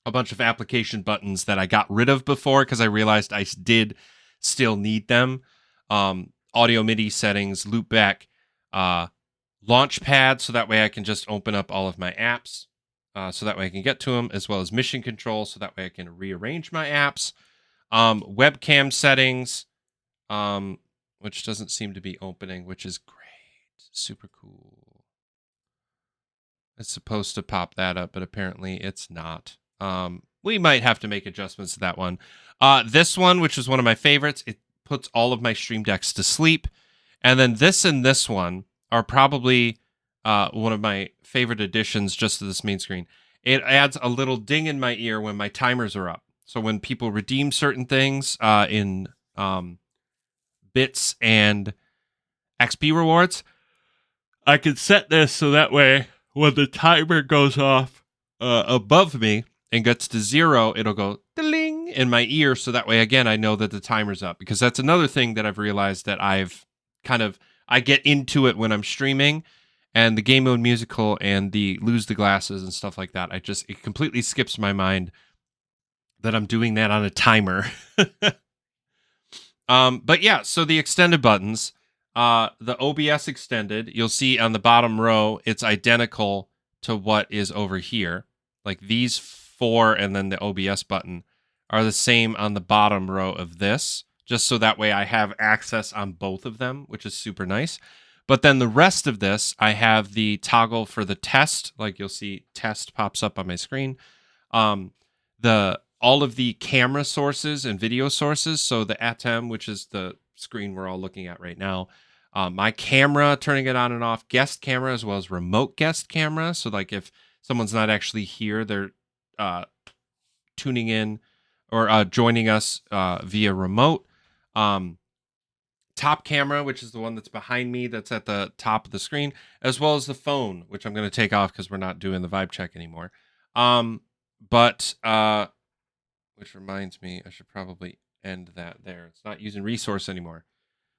a bunch of application buttons that I got rid of before because I realized I did still need them. Audio MIDI settings, loopback, launchpad, so that way I can just open up all of my apps, so that way I can get to them, as well as mission control, so that way I can rearrange my apps. Webcam settings, which doesn't seem to be opening, which is great. Super cool. It's supposed to pop that up, but apparently it's not. We might have to make adjustments to that one. This one, which is one of my favorites, it puts all of my Stream Decks to sleep. And then this and this one are probably one of my favorite additions just to this main screen. It adds a little ding in my ear when my timers are up. So when people redeem certain things in bits and XP rewards, I can set this so that way when the timer goes off above me and gets to 0, it'll go ding in my ear, so that way again I know that the timer's up, because that's another thing that I've realized that I get into it when I'm streaming, and the game mode musical and the lose the glasses and stuff like that, it completely skips my mind that I'm doing that on a timer. But yeah, so the extended buttons, the OBS extended, you'll see on the bottom row, it's identical to what is over here. Like these 4 and then the OBS button are the same on the bottom row of this, just so that way I have access on both of them, which is super nice. But then the rest of this, I have the toggle for the test, like you'll see test pops up on my screen. All of the camera sources and video sources, so the ATEM, which is the screen we're all looking at right now, my camera, turning it on and off, guest camera, as well as remote guest camera. So like if someone's not actually here, they're tuning in or joining us via remote. Top camera, which is the one that's behind me, that's at the top of the screen, as well as the phone, which I'm going to take off because we're not doing the vibe check anymore. Which reminds me, I should probably end that there. It's not using resource anymore.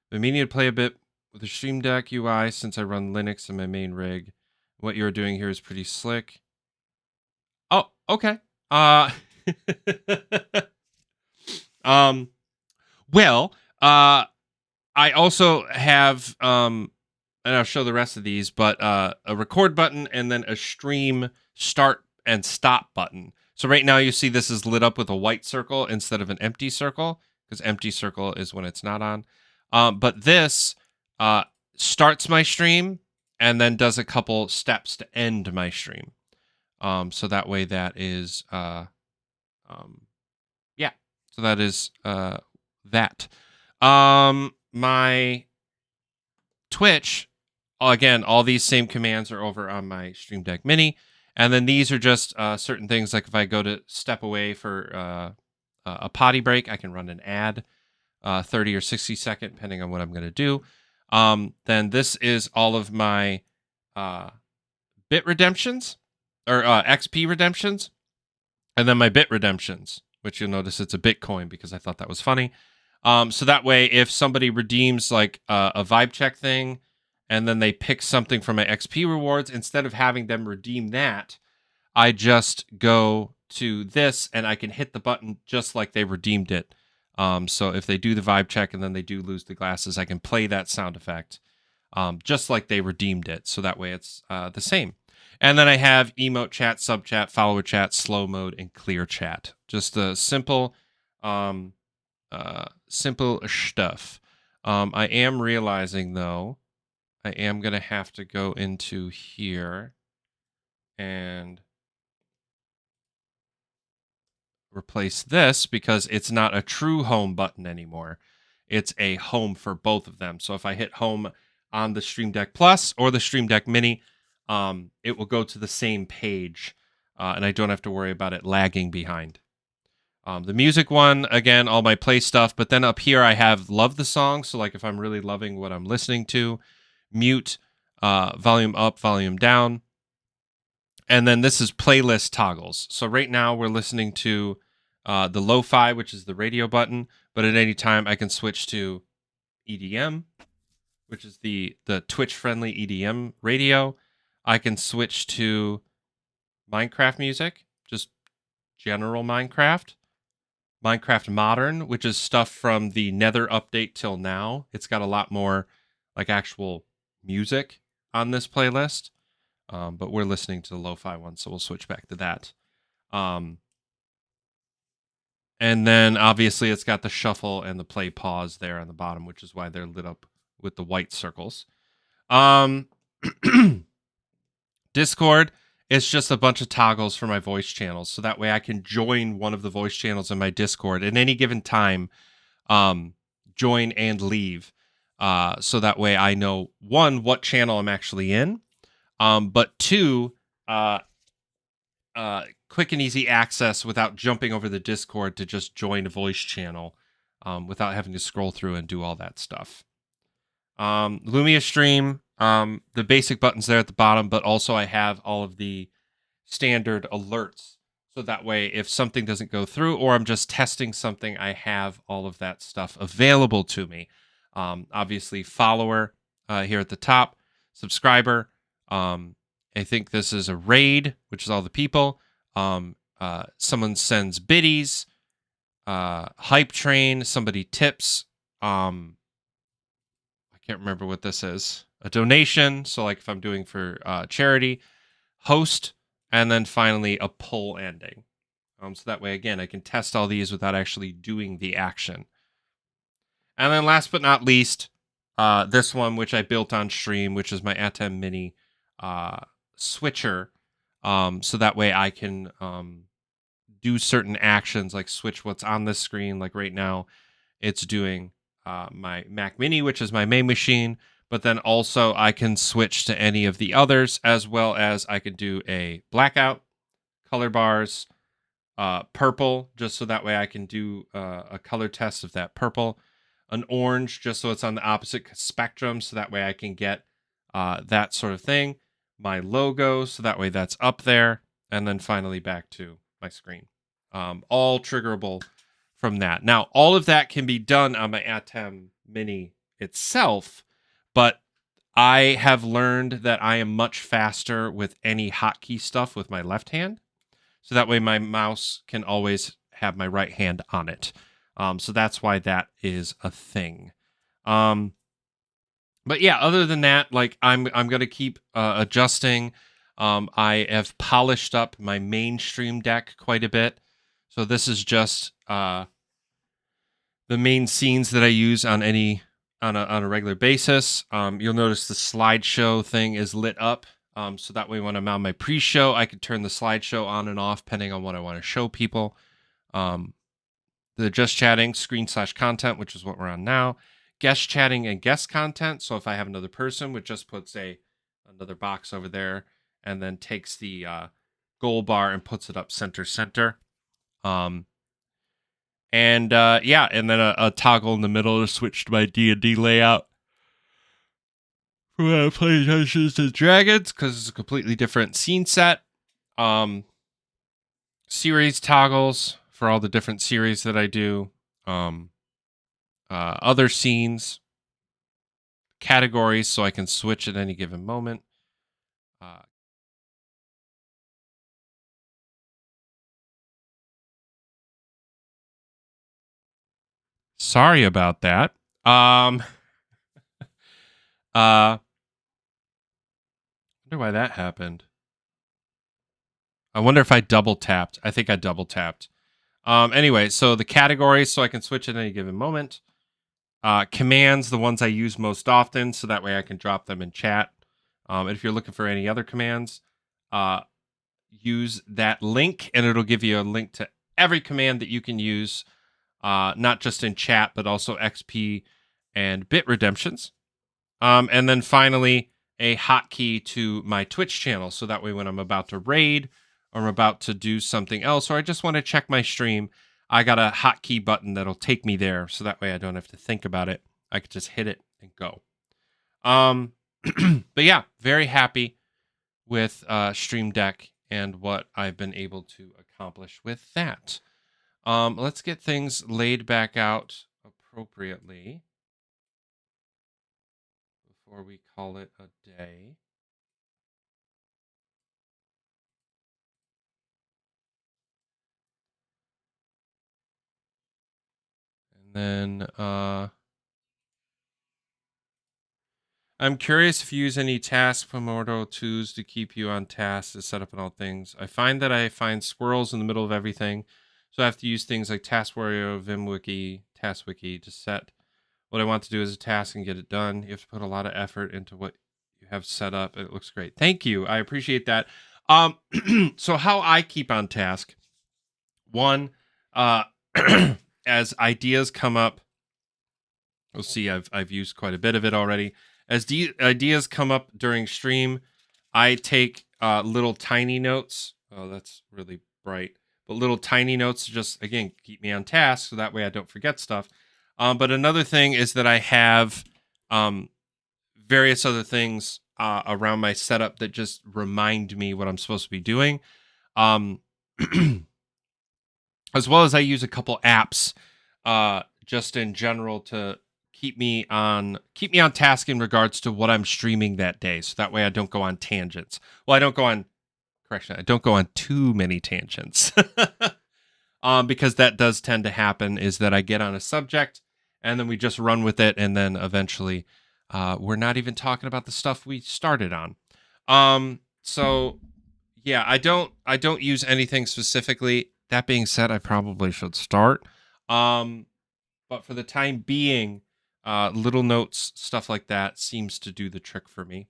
Been meaning to play a bit with the Stream Deck UI since I run Linux in my main rig. What you're doing here is pretty slick. Oh, okay. Well, I also have, and I'll show the rest of these, but a record button and then a stream start and stop button. So right now you see this is lit up with a white circle instead of an empty circle, because empty circle is when it's not on. But this starts my stream and then does a couple steps to end my stream. So that way that is, yeah. So that is that. My Twitch, again, all these same commands are over on my Stream Deck Mini. And then these are just certain things, like if I go to step away for a potty break, I can run an ad, 30 or 60 second, depending on what I'm going to do. Then this is all of my bit redemptions, or XP redemptions, and then my bit redemptions, which you'll notice it's a Bitcoin because I thought that was funny. So that way, if somebody redeems like a vibe check thing, and then they pick something from my XP rewards, instead of having them redeem that, I just go to this and I can hit the button just like they redeemed it. So if they do the vibe check and then they do lose the glasses, I can play that sound effect just like they redeemed it. So that way it's the same. And then I have emote chat, sub chat, follower chat, slow mode, and clear chat. Just a simple stuff. I am realizing, though, I am going to have to go into here and replace this because it's not a true home button anymore. It's a home for both of them. So if I hit home on the Stream Deck Plus or the Stream Deck Mini, it will go to the same page, and I don't have to worry about it lagging behind. The music one, again, all my play stuff, but then up here I have love the song. So like if I'm really loving what I'm listening to, mute, volume up, volume down. And then this is playlist toggles. So right now we're listening to the lo-fi, which is the radio button, but at any time I can switch to EDM, which is the Twitch-friendly EDM radio. I can switch to Minecraft music, just general Minecraft Modern, which is stuff from the Nether update till now. It's got a lot more like actual music on this playlist, but we're listening to the lo-fi one, so we'll switch back to that. And then obviously it's got the shuffle and the play pause there on the bottom, which is why they're lit up with the white circles. Discord is just a bunch of toggles for my voice channels, so that way I can join one of the voice channels in my Discord at any given time, join and leave. So that way I know, one, what channel I'm actually in, but two, quick and easy access without jumping over the Discord to just join a voice channel, without having to scroll through and do all that stuff. Lumia stream, the basic buttons there at the bottom, but also I have all of the standard alerts. So that way, if something doesn't go through or I'm just testing something, I have all of that stuff available to me. Obviously, follower here at the top, subscriber. I think this is a raid, which is all the people. Someone sends biddies, hype train, somebody tips. I can't remember what this is. A donation. So like if I'm doing for charity, host, and then finally a pull ending. So that way, again, I can test all these without actually doing the action. And then last but not least, this one, which I built on stream, which is my Atem Mini switcher. So that way I can do certain actions, like switch what's on this screen. Like right now, it's doing my Mac Mini, which is my main machine. But then also I can switch to any of the others, as well as I could do a blackout, color bars, purple, just so that way I can do a color test of that purple, an orange, just so it's on the opposite spectrum, so that way I can get that sort of thing, my logo, so that way that's up there, and then finally back to my screen. All triggerable from that. Now, all of that can be done on my Atem Mini itself, but I have learned that I am much faster with any hotkey stuff with my left hand. So that way my mouse can always have my right hand on it. So that's why that is a thing. But yeah, other than that, like I'm going to keep adjusting. I have polished up my mainstream deck quite a bit. So this is just the main scenes that I use on a regular basis. You'll notice the slideshow thing is lit up. So that way when I'm on my pre-show, I can turn the slideshow on and off depending on what I want to show people. The just chatting screen/content, which is what we're on now. Guest chatting and guest content. So if I have another person, which just puts another box over there and then takes the goal bar and puts it up center. And then a toggle in the middle to switch to my D&D layout. When I play Dungeons and Dragons, because it's a completely different scene set. Series toggles for all the different series that I do. Other scenes. Categories, so I can switch at any given moment. Sorry about that. Wonder why that happened. I wonder if I double tapped. I think I double tapped. Anyway, so the categories, so I can switch at any given moment. Commands, the ones I use most often, so that way I can drop them in chat. And if you're looking for any other commands, use that link, and it'll give you a link to every command that you can use, not just in chat, but also XP and bit redemptions. And then finally, a hotkey to my Twitch channel, so that way when I'm about to raid, or I'm about to do something else, or I just want to check my stream, I got a hotkey button that'll take me there, so that way I don't have to think about it. I could just hit it and go. But yeah, very happy with Stream Deck and what I've been able to accomplish with that. Let's get things laid back out appropriately before we call it a day. And then I'm curious if you use any task Pomodoro 2s to keep you on task to set up and all things. I find that I find squirrels in the middle of everything, so I have to use things like TaskWarrior, VimWiki, TaskWiki to set what I want to do as a task and get it done. You have to put a lot of effort into what you have set up, and it looks great. Thank you. I appreciate that. So how I keep on task. One, as ideas come up, we'll see, I've used quite a bit of it already. As ideas come up during stream, I take little tiny notes. Oh, that's really bright. But little tiny notes to just, again, keep me on task, so that way I don't forget stuff. But another thing is that I have various other things around my setup that just remind me what I'm supposed to be doing. As well as I use a couple apps just in general to keep me on task in regards to what I'm streaming that day. So that way I don't go on tangents. Well, I don't go on too many tangents. Because that does tend to happen, is that I get on a subject and then we just run with it, and then eventually we're not even talking about the stuff we started on. So Yeah, I don't use anything specifically. That being said, I probably should start. But for the time being, little notes, stuff like that seems to do the trick for me.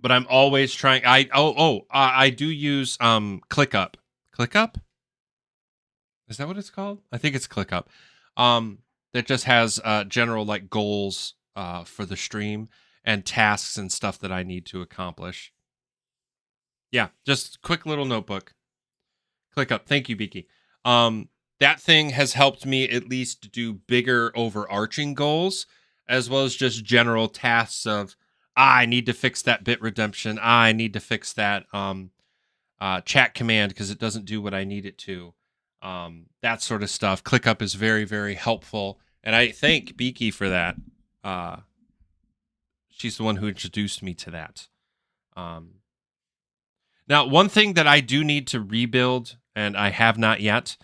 But I'm always trying. I do use ClickUp. ClickUp? Is that what it's called? I think it's ClickUp. That just has general like goals for the stream and tasks and stuff that I need to accomplish. Yeah, just quick little notebook. ClickUp. Thank you, Beaky. That thing has helped me at least do bigger overarching goals, as well as just general tasks of, I need to fix that bit redemption. I need to fix that chat command because it doesn't do what I need it to. That sort of stuff. ClickUp is very, very helpful. And I thank Beaky for that. She's the one who introduced me to that. Now, one thing that I do need to rebuild, and I have not yet,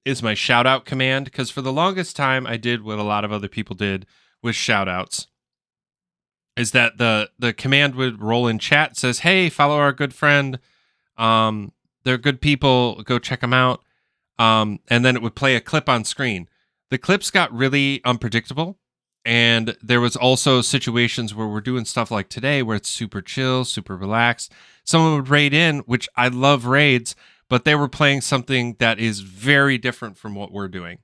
is my shout out command. Because for the longest time, I did what a lot of other people did with shout outs. Is that the command would roll in chat, says, hey, follow our good friend. They're good people. Go check them out. And then it would play a clip on screen. The clips got really unpredictable. And there was also situations where we're doing stuff like today where it's super chill, super relaxed. Someone would raid in, which I love raids, but they were playing something that is very different from what we're doing.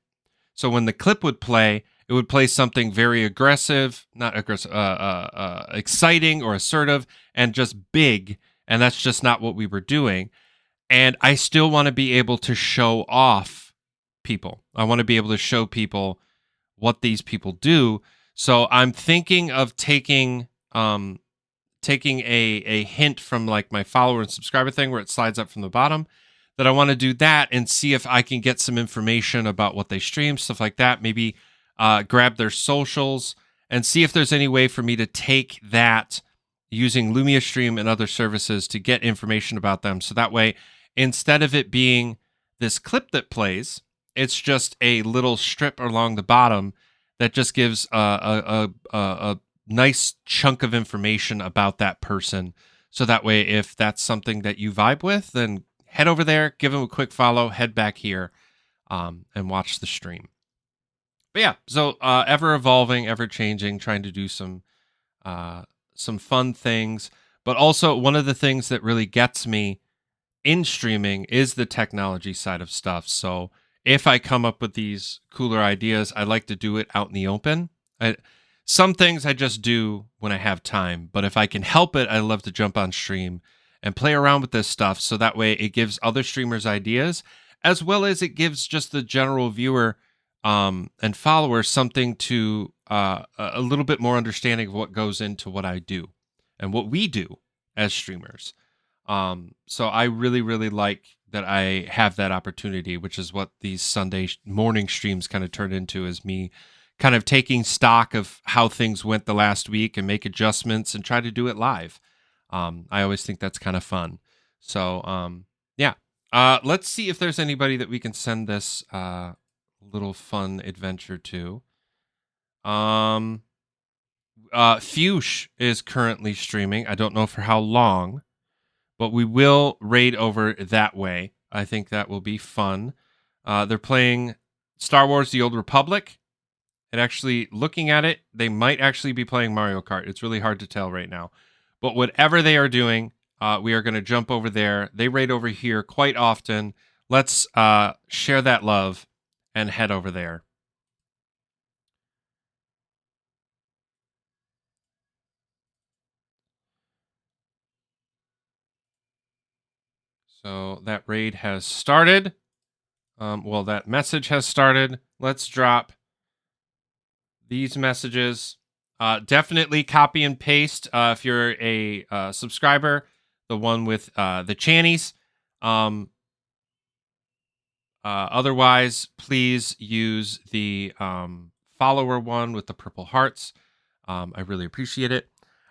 So when the clip would play, it would play something very aggressive, not aggressive, exciting or assertive, and just big. And that's just not what we were doing. And I still want to be able to show off people. I want to be able to show people what these people do. So I'm thinking of taking a hint from like my follower and subscriber thing where it slides up from the bottom, that I want to do that and see if I can get some information about what they stream, stuff like that. Maybe grab their socials and see if there's any way for me to take that using Lumia Stream and other services to get information about them. So that way, instead of it being this clip that plays, it's just a little strip along the bottom that just gives a nice chunk of information about that person. So that way, if that's something that you vibe with, then head over there, give them a quick follow, head back here, and watch the stream. But yeah, so ever evolving, ever changing, trying to do some fun things. But also, one of the things that really gets me in streaming is the technology side of stuff. So if I come up with these cooler ideas, I like to do it out in the open. Some things I just do when I have time, but if I can help it, I love to jump on stream and play around with this stuff. So that way it gives other streamers ideas, as well as it gives just the general viewer and follower something to a little bit more understanding of what goes into what I do and what we do as streamers. So I really, really like that I have that opportunity, which is what these Sunday morning streams kind of turn into, is me kind of taking stock of how things went the last week and make adjustments and try to do it live. I always think that's kind of fun. So, yeah. Let's see if there's anybody that we can send this little fun adventure to. Fuchs is currently streaming. I don't know for how long, but we will raid over that way. I think that will be fun. They're playing Star Wars: The Old Republic. And actually, looking at it, they might actually be playing Mario Kart. It's really hard to tell right now. But whatever they are doing, we are going to jump over there. They raid over here quite often. Let's share that love and head over there. So that raid has started. Well, that message has started. Let's drop these messages. Definitely copy and paste if you're a subscriber, the one with the channies. Otherwise, please use the follower one with the purple hearts. I really appreciate it.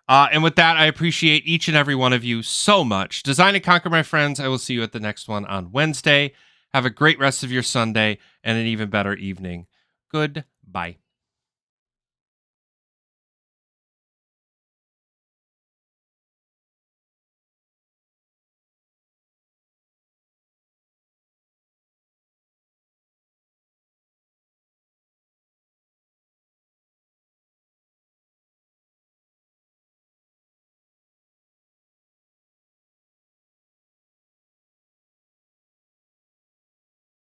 And with that, I appreciate each and every one of you so much. Design and Conquer, my friends. I will see you at the next one on Wednesday. Have a great rest of your Sunday and an even better evening. Goodbye.